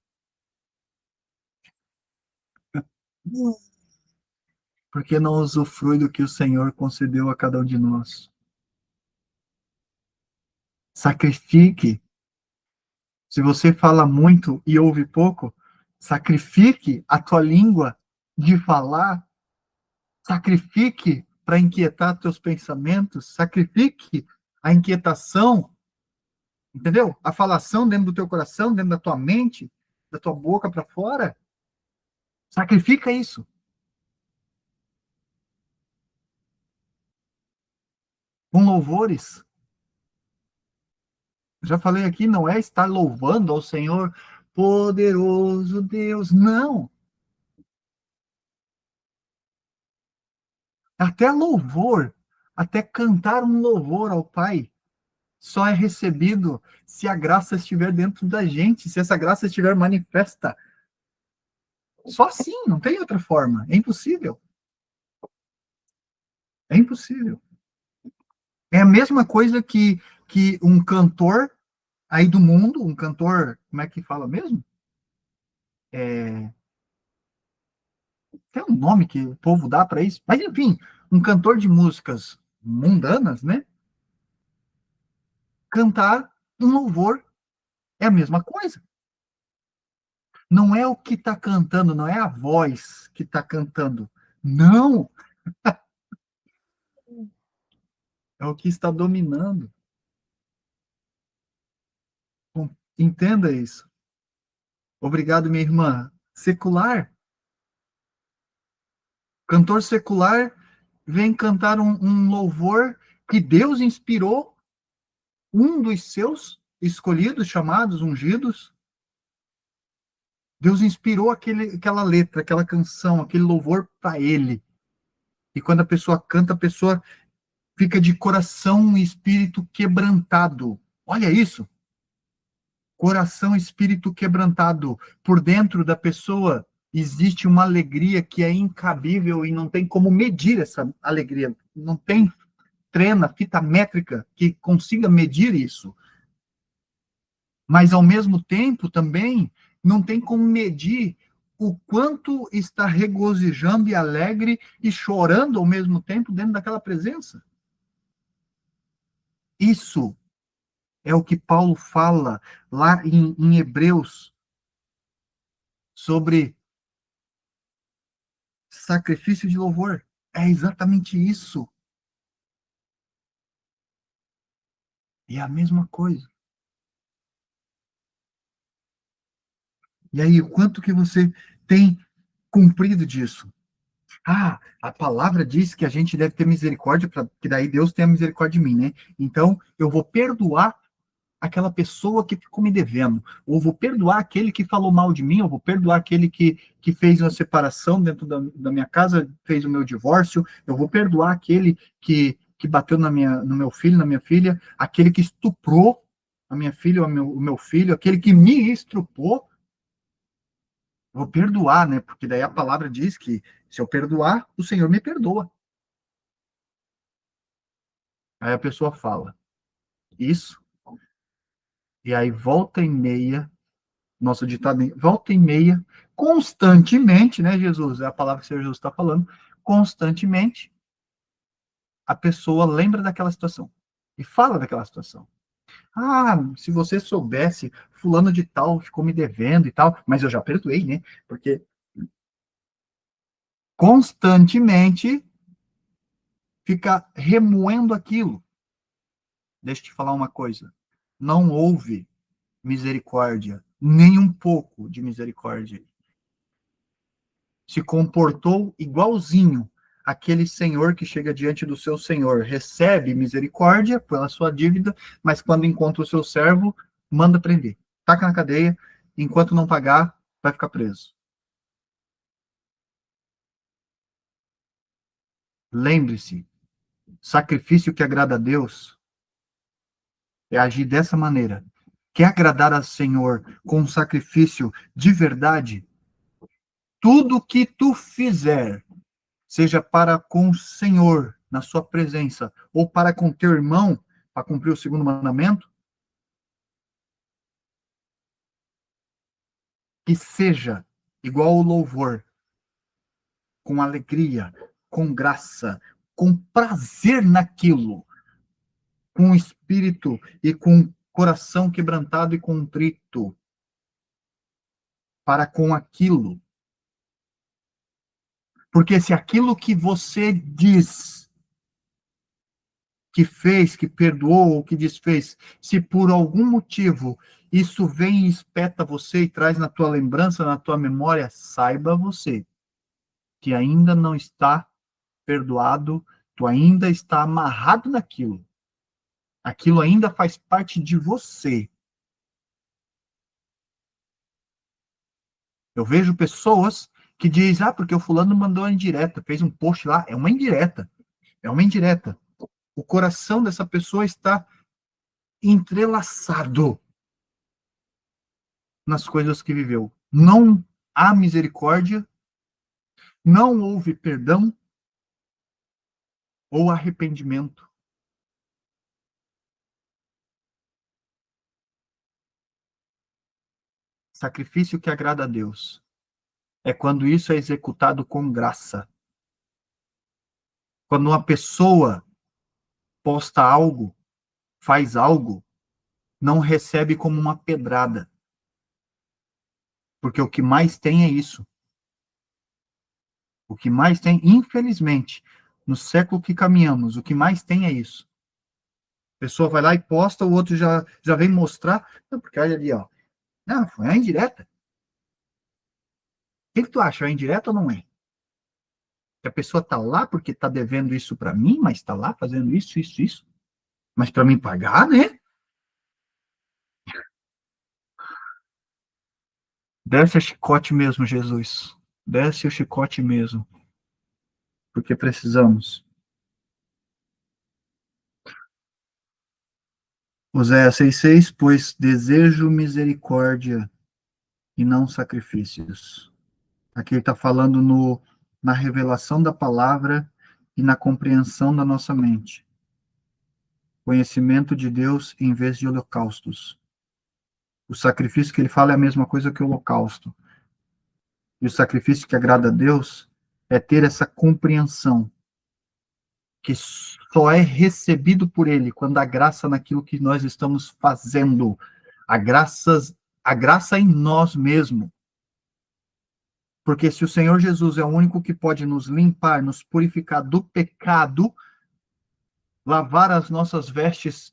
Porque não usufrui do que o Senhor concedeu a cada um de nós. Sacrifique. Se você fala muito e ouve pouco, sacrifique a tua língua de falar, sacrifique para inquietar teus pensamentos, sacrifique a inquietação, entendeu? A falação dentro do teu coração, dentro da tua mente, da tua boca para fora. Sacrifica isso. Com louvores. Já falei aqui, não é estar louvando ao Senhor, poderoso Deus. Não. Até louvor, até cantar um louvor ao Pai, só é recebido se a graça estiver dentro da gente, se essa graça estiver manifesta. Só assim, não tem outra forma. É impossível. É impossível. É a mesma coisa que um cantor aí do mundo, um cantor, como é que fala mesmo? Tem um nome que o povo dá para isso, mas enfim, um cantor de músicas mundanas, né? Cantar um louvor é a mesma coisa. Não é o que está cantando, não é a voz que está cantando. Não, é o que está dominando. Entenda isso. Obrigado, minha irmã. Secular. Cantor secular vem cantar um louvor que Deus inspirou um dos seus escolhidos, chamados, ungidos. Deus inspirou aquela letra, aquela canção, aquele louvor para ele. E quando a pessoa canta, a pessoa fica de coração e espírito quebrantado. Olha isso. Coração e espírito quebrantado. Por dentro da pessoa existe uma alegria que é incabível e não tem como medir essa alegria. Não tem fita métrica que consiga medir isso. Mas, ao mesmo tempo, também não tem como medir o quanto está regozijando e alegre e chorando ao mesmo tempo dentro daquela presença. Isso é o que Paulo fala lá em Hebreus sobre sacrifício de louvor. É exatamente isso. E é a mesma coisa. E aí, o quanto que você tem cumprido disso? Ah, a palavra diz que a gente deve ter misericórdia, para que daí Deus tenha misericórdia de mim, né? Então, eu vou perdoar aquela pessoa que ficou me devendo, ou vou perdoar aquele que falou mal de mim, ou vou perdoar aquele que fez uma separação dentro da minha casa, fez o meu divórcio, eu vou perdoar aquele que bateu no meu filho, na minha filha, aquele que estuprou a minha filha, o meu filho, aquele que me estrupou, vou perdoar, né? Porque daí a palavra diz que se eu perdoar, o Senhor me perdoa. Aí a pessoa fala isso, e aí volta e meia, nosso ditado, volta e meia, constantemente, né, Jesus? É a palavra que o Senhor Jesus está falando, constantemente, a pessoa lembra daquela situação e fala daquela situação. Ah, se você soubesse, fulano de tal ficou me devendo e tal, mas eu já perdoei, né? Porque constantemente fica remoendo aquilo. Deixa eu te falar uma coisa. Não houve misericórdia, nem um pouco de misericórdia. Se comportou igualzinho aquele senhor que chega diante do seu senhor, recebe misericórdia pela sua dívida, mas quando encontra o seu servo, manda prender. Taca na cadeia, enquanto não pagar, vai ficar preso. Lembre-se, sacrifício que agrada a Deus é agir dessa maneira. Quer agradar ao Senhor com um sacrifício de verdade? Tudo que tu fizer, seja para com o Senhor, na sua presença, ou para com teu irmão, para cumprir o segundo mandamento, que seja igual o louvor, com alegria, com graça, com prazer naquilo, com espírito e com coração quebrantado e contrito, para com aquilo. Porque se aquilo que você diz que fez, que perdoou ou que desfez, se por algum motivo isso vem e espeta você e traz na tua lembrança, na tua memória, saiba você que ainda não está perdoado, tu ainda está amarrado naquilo. Aquilo ainda faz parte de você. Eu vejo pessoas que dizem, porque o fulano mandou uma indireta, fez um post lá, é uma indireta. É uma indireta. O coração dessa pessoa está entrelaçado nas coisas que viveu. Não há misericórdia, não houve perdão ou arrependimento. Sacrifício que agrada a Deus é quando isso é executado com graça. Quando uma pessoa posta algo, faz algo, não recebe como uma pedrada. Porque o que mais tem é isso. O que mais tem, infelizmente, no século que caminhamos, o que mais tem é isso. A pessoa vai lá e posta, o outro já vem mostrar. Não, porque olha ali, ó. Não, foi a indireta. O que tu acha? É indireta ou não é? Que a pessoa tá lá porque tá devendo isso para mim, mas tá lá fazendo isso, isso, isso. Mas para mim pagar, né? Desce a chicote mesmo, Jesus. Desce o chicote mesmo. Porque precisamos. Oséias 6,6, pois desejo misericórdia e não sacrifícios. Aqui ele está falando na revelação da palavra e na compreensão da nossa mente. Conhecimento de Deus em vez de holocaustos. O sacrifício que ele fala é a mesma coisa que o holocausto. E o sacrifício que agrada a Deus é ter essa compreensão que só é recebido por ele quando há graça naquilo que nós estamos fazendo. A a graça em nós mesmos. Porque se o Senhor Jesus é o único que pode nos limpar, nos purificar do pecado, lavar as nossas vestes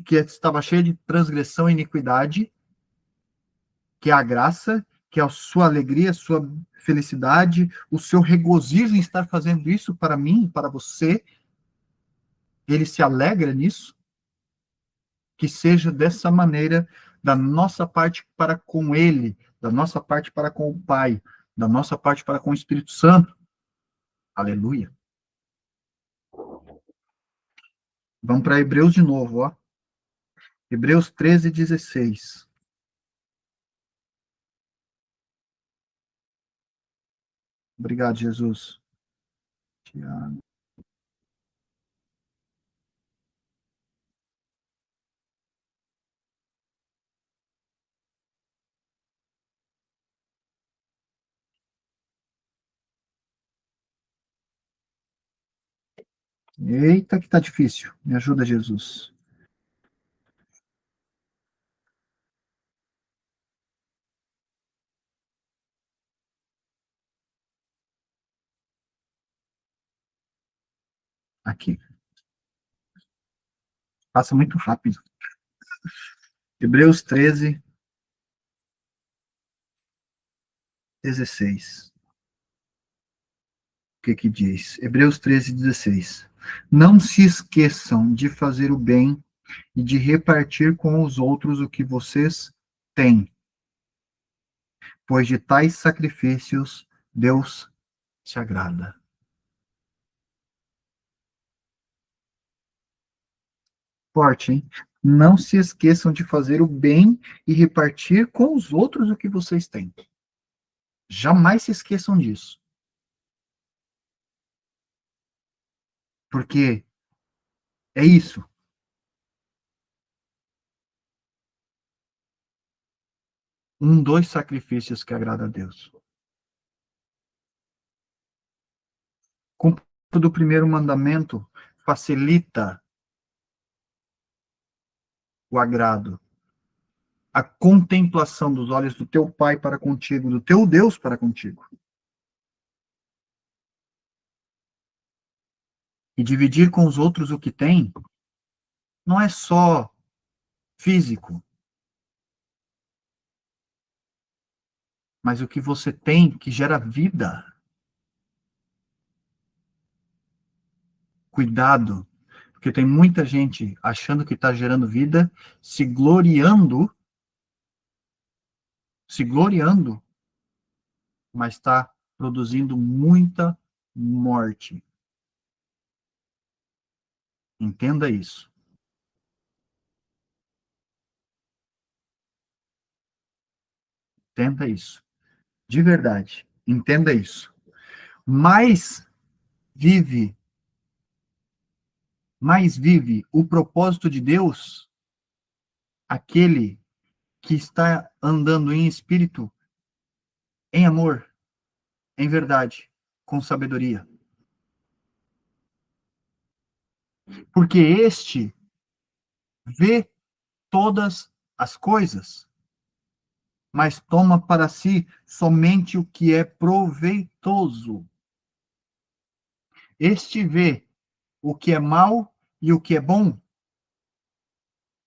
que estava cheia de transgressão e iniquidade, que é a graça, que é a sua alegria, a sua felicidade, o seu regozijo em estar fazendo isso para mim, para você, ele se alegra nisso, que seja dessa maneira da nossa parte para com ele, da nossa parte para com o Pai, da nossa parte para com o Espírito Santo. Aleluia. Vamos para Hebreus de novo, ó. Hebreus 13:16. Obrigado, Jesus. Tiago. Eita, que tá difícil. Me ajuda, Jesus. Aqui. Passa muito rápido. Hebreus 13:16. O que que diz? Hebreus 13:16. Não se esqueçam de fazer o bem e de repartir com os outros o que vocês têm, pois de tais sacrifícios Deus se agrada. Forte, hein? Não se esqueçam de fazer o bem e repartir com os outros o que vocês têm. Jamais se esqueçam disso. Porque é isso. Dois sacrifícios que agrada a Deus. Cumprimento do primeiro mandamento facilita o agrado. A contemplação dos olhos do teu Pai para contigo, do teu Deus para contigo. E dividir com os outros o que tem não é só físico, mas o que você tem que gera vida. Cuidado, porque tem muita gente achando que está gerando vida, se gloriando, mas está produzindo muita morte. Entenda isso. Entenda isso. De verdade. Entenda isso. Mais vive, mais vive o propósito de Deus aquele que está andando em espírito, em amor, em verdade, com sabedoria. Porque este vê todas as coisas. mas toma para si somente o que é proveitoso. Este vê o que é mal e o que é bom,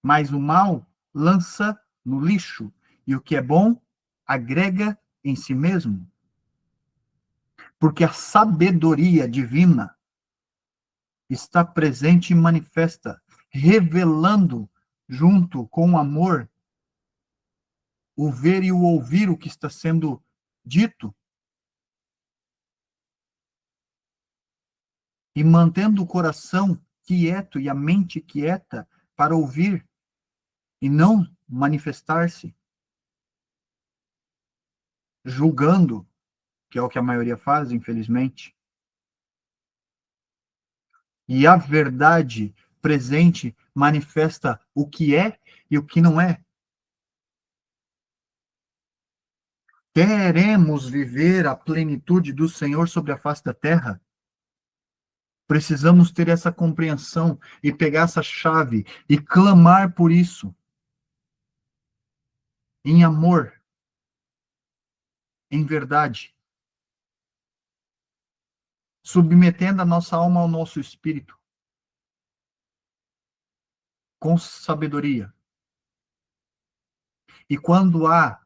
mas o mal lança no lixo, e o que é bom agrega em si mesmo. Porque a sabedoria divina está presente e manifesta, revelando, junto com o amor, o ver e o ouvir o que está sendo dito, e mantendo o coração quieto e a mente quieta para ouvir e não manifestar-se, julgando, que é o que a maioria faz, infelizmente. E a verdade presente manifesta o que é e o que não é. Queremos viver a plenitude do Senhor sobre a face da terra? Precisamos ter essa compreensão e pegar essa chave e clamar por isso, em amor, em verdade, submetendo a nossa alma ao nosso espírito, com sabedoria. E quando há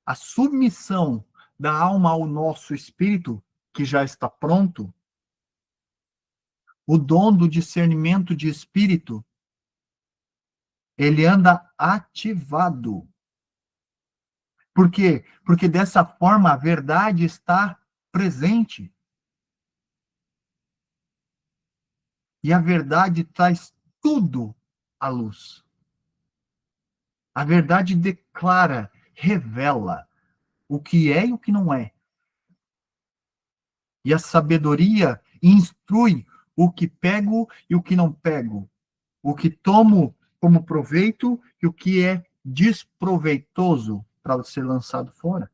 a submissão da alma ao nosso espírito, que já está pronto, o dom do discernimento de espírito, ele anda ativado. Por quê? Porque dessa forma a verdade está presente. E a verdade traz tudo à luz. A verdade declara, revela o que é e o que não é. E a sabedoria instrui o que pego e o que não pego, o que tomo como proveito e o que é desproveitoso para ser lançado fora.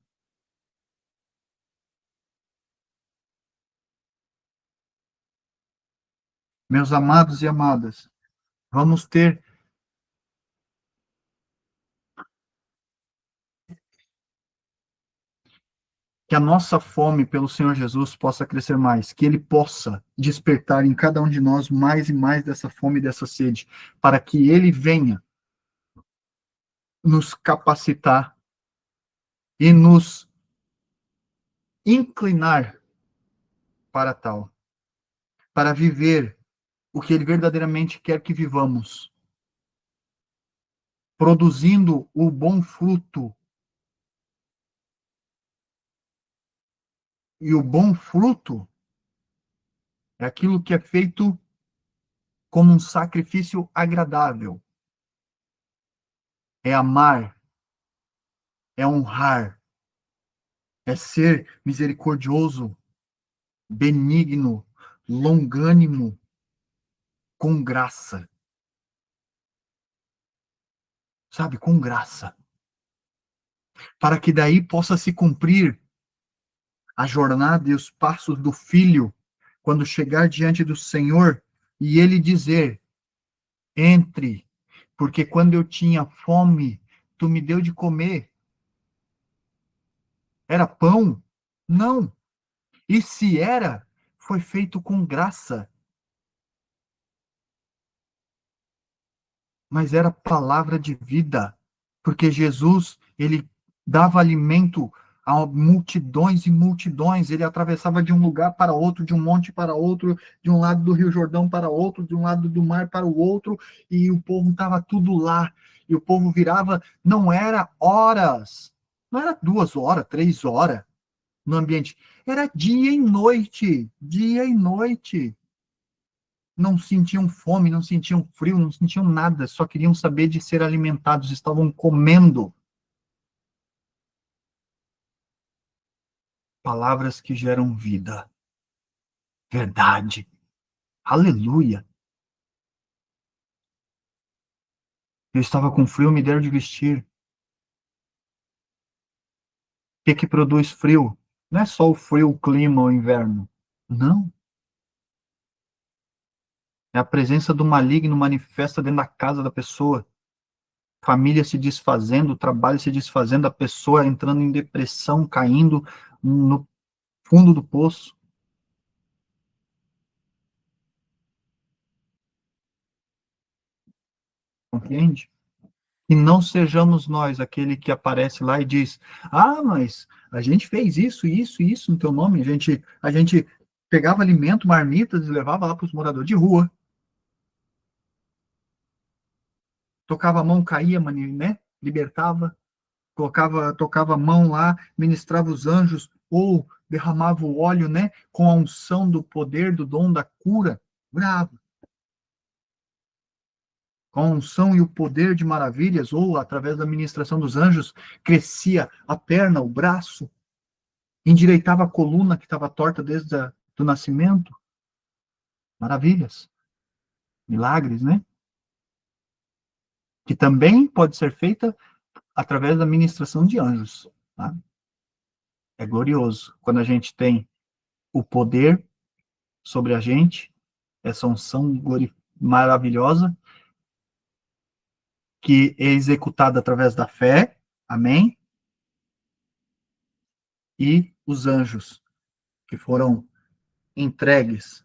Meus amados e amadas, vamos ter que a nossa fome pelo Senhor Jesus possa crescer mais, que Ele possa despertar em cada um de nós mais e mais dessa fome e dessa sede, para que Ele venha nos capacitar e nos inclinar para tal, para viver o que Ele verdadeiramente quer que vivamos, produzindo o bom fruto. E o bom fruto é aquilo que é feito como um sacrifício agradável. É amar, é honrar, é ser misericordioso, benigno, longânimo, com graça. Sabe, com graça. Para que daí possa se cumprir a jornada e os passos do filho, quando chegar diante do Senhor e ele dizer: entre, porque quando eu tinha fome, tu me deu de comer. Era pão? Não. E se era, foi feito com graça. Mas era palavra de vida, porque Jesus, ele dava alimento a multidões e multidões, ele atravessava de um lugar para outro, de um monte para outro, de um lado do Rio Jordão para outro, de um lado do mar para o outro, e o povo estava tudo lá, e o povo virava, não era horas, não era 2 horas, 3 horas no ambiente, era dia e noite, não sentiam fome, não sentiam frio, não sentiam nada, só queriam saber de ser alimentados, estavam comendo palavras que geram vida, verdade. Aleluia. Eu estava com frio, me deram de vestir. O que produz frio? Não é só o frio, o clima, o inverno. Não. É a presença do maligno manifesta dentro da casa da pessoa. família se desfazendo, o trabalho se desfazendo, a pessoa entrando em depressão, caindo no fundo do poço. Compreende? E não sejamos nós aquele que aparece lá e diz: ah, mas a gente fez isso, isso, isso no teu nome. A gente pegava alimento, marmitas e levava lá para os moradores de rua. Tocava a mão, caía, né? Libertava. Tocava a mão lá, ministrava os anjos, ou derramava o óleo, né? Com a unção do poder, do dom da cura. Bravo. Com a unção e o poder de maravilhas, ou através da ministração dos anjos, crescia a perna, o braço, endireitava a coluna que estava torta desde o nascimento. Maravilhas, milagres, né? Que também pode ser feita através da ministração de anjos. Tá? É glorioso quando a gente tem o poder sobre a gente, essa unção maravilhosa, que é executada através da fé, amém? E os anjos, que foram entregues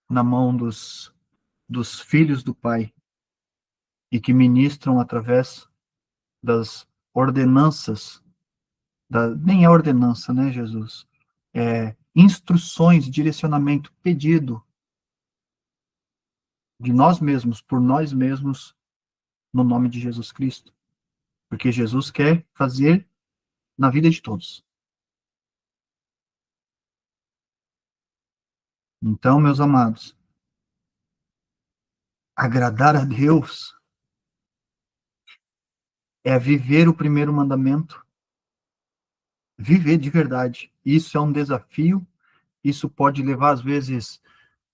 na mão dos filhos do Pai, e que ministram através das ordenanças, nem é ordenança, né, Jesus? É instruções, direcionamento, pedido de nós mesmos, por nós mesmos, no nome de Jesus Cristo. Porque Jesus quer fazer na vida de todos. Então, meus amados, agradar a Deus é viver o primeiro mandamento, viver de verdade. Isso é um desafio, isso pode levar, às vezes,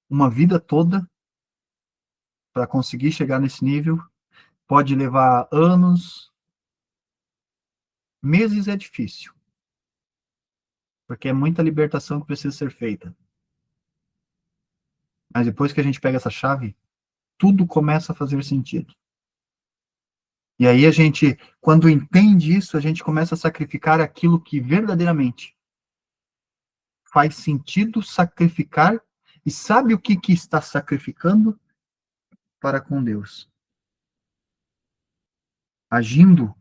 uma vida toda para conseguir chegar nesse nível, pode levar anos, meses é difícil, porque é muita libertação que precisa ser feita. Mas depois que a gente pega essa chave, tudo começa a fazer sentido. E aí a gente, quando entende isso, a gente começa a sacrificar aquilo que verdadeiramente faz sentido sacrificar, e sabe o que está sacrificando para com Deus? Agindo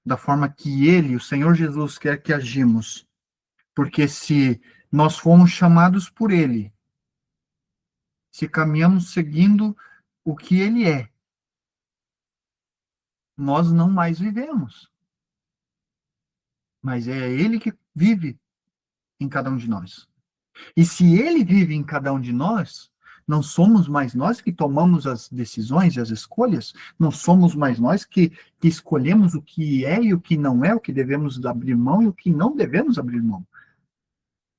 da forma que Ele, o Senhor Jesus, quer que agimos. Porque se nós fomos chamados por Ele, se caminhamos seguindo o que Ele é, nós não mais vivemos. Mas é Ele que vive em cada um de nós. E se Ele vive em cada um de nós, não somos mais nós que tomamos as decisões e as escolhas, não somos mais nós que escolhemos o que é e o que não é, o que devemos abrir mão e o que não devemos abrir mão.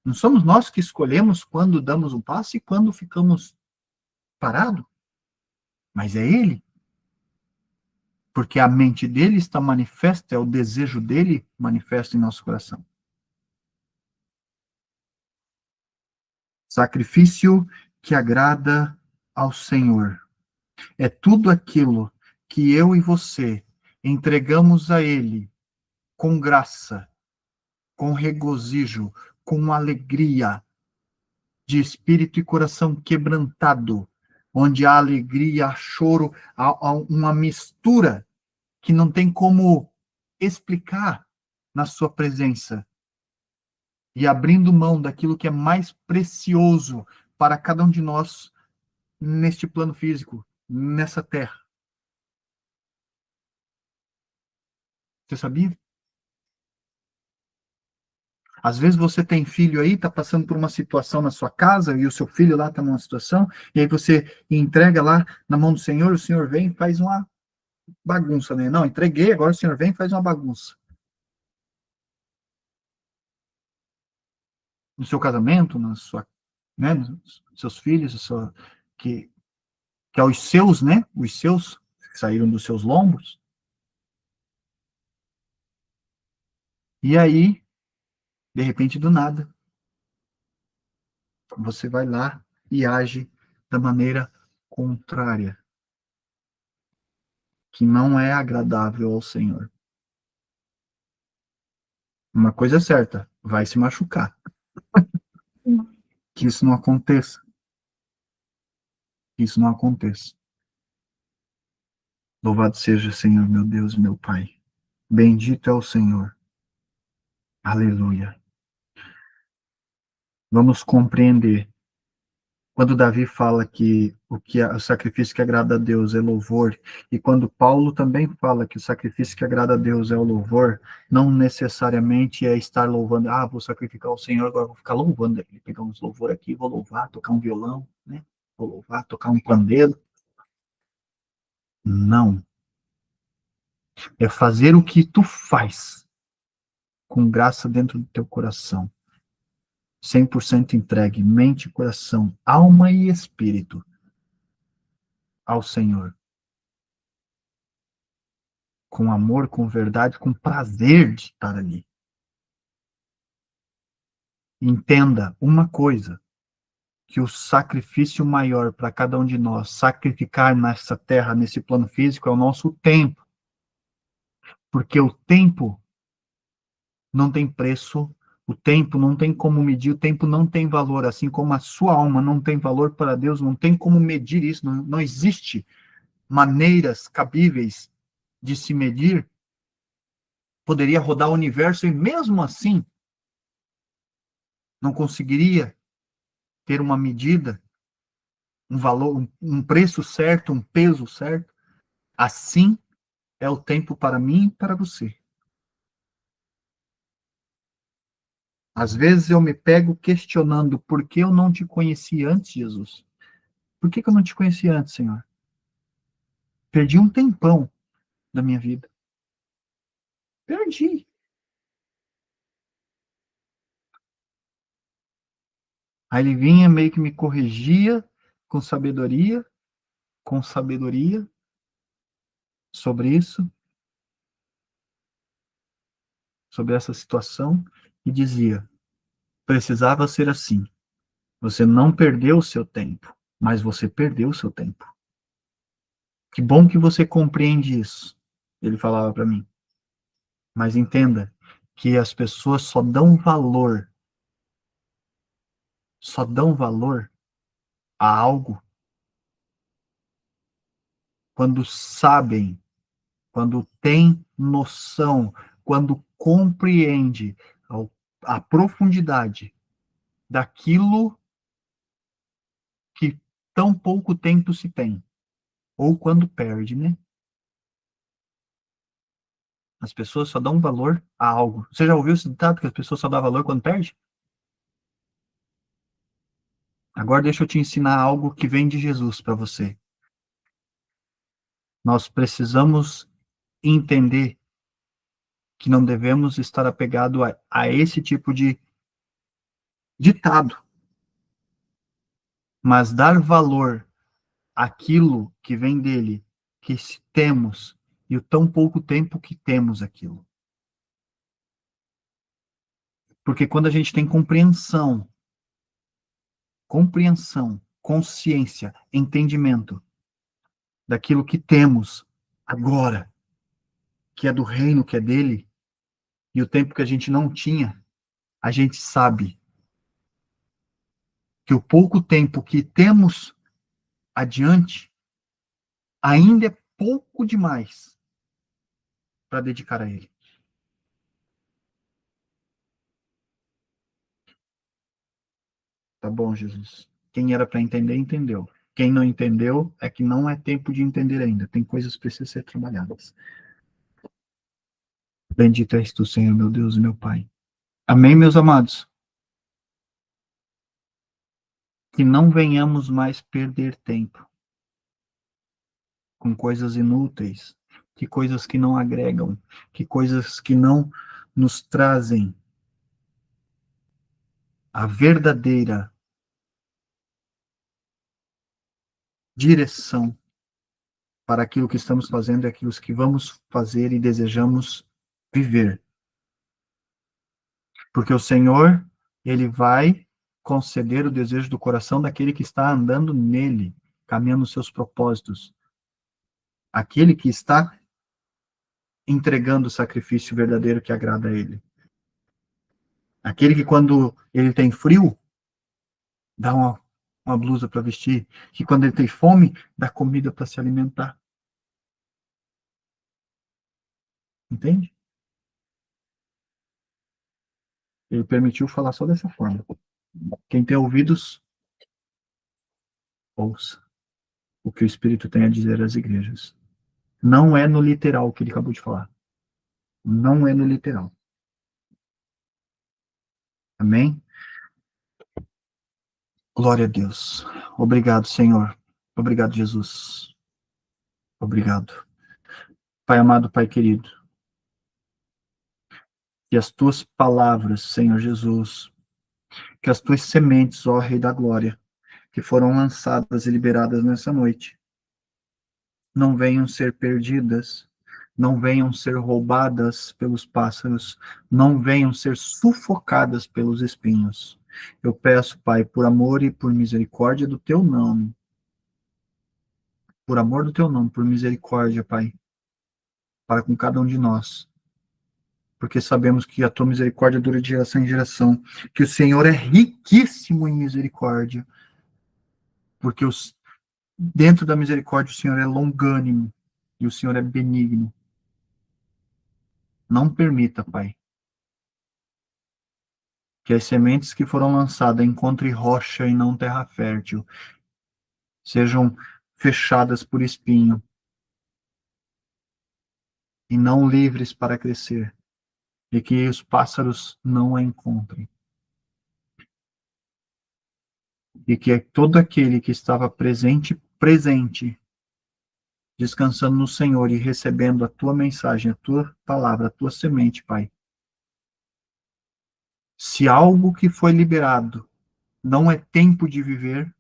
Não somos nós que escolhemos quando damos um passo e quando ficamos parados, mas é Ele. Porque a mente dele está manifesta, é o desejo dele manifesto em nosso coração. Sacrifício que agrada ao Senhor. É tudo aquilo que eu e você entregamos a Ele com graça, com regozijo, com alegria, de espírito e coração quebrantado, onde há alegria, há choro, há uma mistura que não tem como explicar na sua presença. E abrindo mão daquilo que é mais precioso para cada um de nós neste plano físico, nessa terra. Você sabia? Às vezes você tem filho aí, está passando por uma situação na sua casa, e o seu filho lá está numa situação, e aí você entrega lá na mão do Senhor, o Senhor vem e faz uma bagunça, né? Não, entreguei, agora o Senhor vem e faz uma bagunça. No seu casamento, na sua, né, nos seus filhos, que, que aos seus, né? Os seus que saíram dos seus lombos. E aí, de repente, do nada, você vai lá e age da maneira contrária. que não é agradável ao Senhor. Uma coisa é certa, vai se machucar. Que isso não aconteça. Que isso não aconteça. Louvado seja o Senhor, meu Deus e meu Pai. Bendito é o Senhor. Aleluia. Vamos compreender. Quando Davi fala que o sacrifício que agrada a Deus é louvor, e quando Paulo também fala que o sacrifício que agrada a Deus é o louvor, não necessariamente é estar louvando, vou sacrificar ao Senhor, agora vou ficar louvando ele, pegar uns louvor aqui, vou louvar, tocar um violão, né? Vou louvar, tocar um pandeiro. Não. É fazer o que tu faz com graça dentro do teu coração. 100% entregue, mente, coração, alma e espírito ao Senhor. Com amor, com verdade, com prazer de estar ali. Entenda uma coisa, que o sacrifício maior para cada um de nós, sacrificar nessa terra, nesse plano físico, é o nosso tempo. Porque o tempo não tem preço, o tempo não tem como medir, o tempo não tem valor, assim como a sua alma não tem valor para Deus, não tem como medir isso, não existe maneiras cabíveis de se medir. Poderia rodar o universo e mesmo assim não conseguiria ter uma medida, um valor, um preço certo, um peso certo. Assim é o tempo para mim e para você. Às vezes eu me pego questionando por que eu não te conheci antes, Jesus. Por que eu não te conheci antes, Senhor? Perdi um tempão da minha vida. Perdi. Aí ele vinha, meio que me corrigia com sabedoria sobre isso, sobre essa situação, e dizia: precisava ser assim. Você não perdeu o seu tempo, mas você perdeu o seu tempo. Que bom que você compreende isso, ele falava para mim. Mas entenda que as pessoas só dão valor a algo quando sabem, quando têm noção, quando compreende a profundidade daquilo que tão pouco tempo se tem, ou quando perde, né? As pessoas só dão valor a algo. Você já ouviu esse ditado que as pessoas só dão valor quando perde? Agora deixa eu te ensinar algo que vem de Jesus para você. Nós precisamos entender que não devemos estar apegado a esse tipo de ditado, mas dar valor àquilo que vem dele, que temos, e o tão pouco tempo que temos aquilo. Porque quando a gente tem compreensão, consciência, entendimento daquilo que temos agora, que é do reino, que é dele, e o tempo que a gente não tinha, a gente sabe que o pouco tempo que temos adiante ainda é pouco demais para dedicar a ele. Tá bom, Jesus. Quem era para entender, entendeu. Quem não entendeu, é que não é tempo de entender ainda. Tem coisas que precisam ser trabalhadas. Bendito és tu, Senhor, meu Deus e meu Pai. Amém, meus amados? Que não venhamos mais perder tempo com coisas inúteis, que coisas que não agregam, que coisas que não nos trazem a verdadeira direção para aquilo que estamos fazendo e aquilo que vamos fazer e desejamos viver. Porque o Senhor, ele vai conceder o desejo do coração daquele que está andando nele, caminhando nos seus propósitos. Aquele que está entregando o sacrifício verdadeiro que agrada a ele. Aquele que, quando ele tem frio, dá uma blusa para vestir. Que, quando ele tem fome, dá comida para se alimentar. Entende? Ele permitiu falar só dessa forma. Quem tem ouvidos, ouça o que o Espírito tem a dizer às igrejas. Não é no literal o que ele acabou de falar. Não é no literal. Amém? Glória a Deus. Obrigado, Senhor. Obrigado, Jesus. Obrigado. Pai amado, Pai querido, que as tuas palavras, Senhor Jesus, que as tuas sementes, ó Rei da Glória, que foram lançadas e liberadas nessa noite, não venham ser perdidas, não venham ser roubadas pelos pássaros, não venham ser sufocadas pelos espinhos. Eu peço, Pai, por amor e por misericórdia do teu nome, por amor do teu nome, por misericórdia, Pai, para com cada um de nós, porque sabemos que a tua misericórdia dura de geração em geração, que o Senhor é riquíssimo em misericórdia, porque dentro da misericórdia o Senhor é longânimo e o Senhor é benigno. Não permita, Pai, que as sementes que foram lançadas encontrem rocha e não terra fértil, sejam fechadas por espinho e não livres para crescer, e que os pássaros não a encontrem. E que todo aquele que estava presente, descansando no Senhor e recebendo a tua mensagem, a tua palavra, a tua semente, Pai. Se algo que foi liberado não é tempo de viver,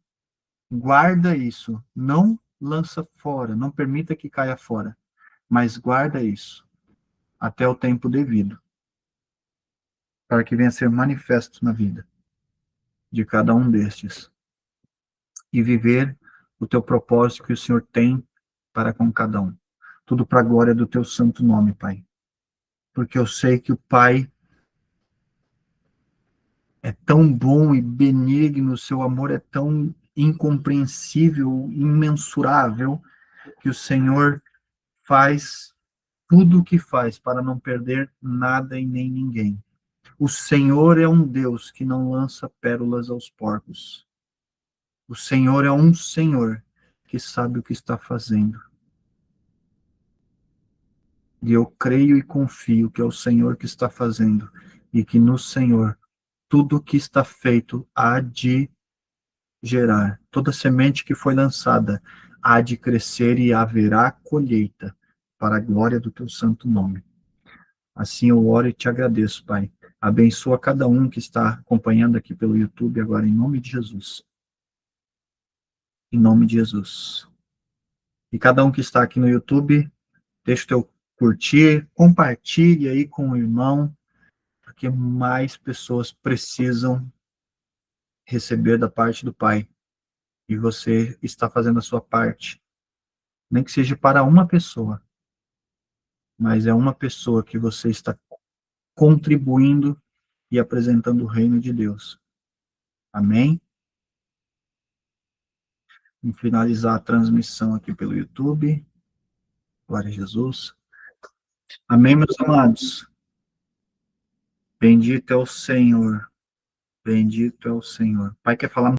guarda isso, não lança fora, não permita que caia fora, mas guarda isso até o tempo devido, para que venha a ser manifesto na vida de cada um destes e viver o teu propósito que o Senhor tem para com cada um. Tudo para a glória do teu santo nome, Pai. Porque eu sei que o Pai é tão bom e benigno, o seu amor é tão incompreensível, imensurável, que o Senhor faz tudo o que faz para não perder nada e nem ninguém. O Senhor é um Deus que não lança pérolas aos porcos. O Senhor é um Senhor que sabe o que está fazendo. E eu creio e confio que é o Senhor que está fazendo, e que no Senhor tudo o que está feito há de gerar. Toda semente que foi lançada há de crescer e haverá colheita para a glória do teu santo nome. Assim eu oro e te agradeço, Pai. Abençoa cada um que está acompanhando aqui pelo YouTube agora, em nome de Jesus. Em nome de Jesus. E cada um que está aqui no YouTube, deixa o teu curtir, compartilhe aí com o irmão, porque mais pessoas precisam receber da parte do Pai. E você está fazendo a sua parte. Nem que seja para uma pessoa, mas é uma pessoa que você está contribuindo e apresentando o reino de Deus. Amém? Vamos finalizar a transmissão aqui pelo YouTube. Glória a Jesus. Amém, meus amados? Bendito é o Senhor. Bendito é o Senhor. Pai quer falar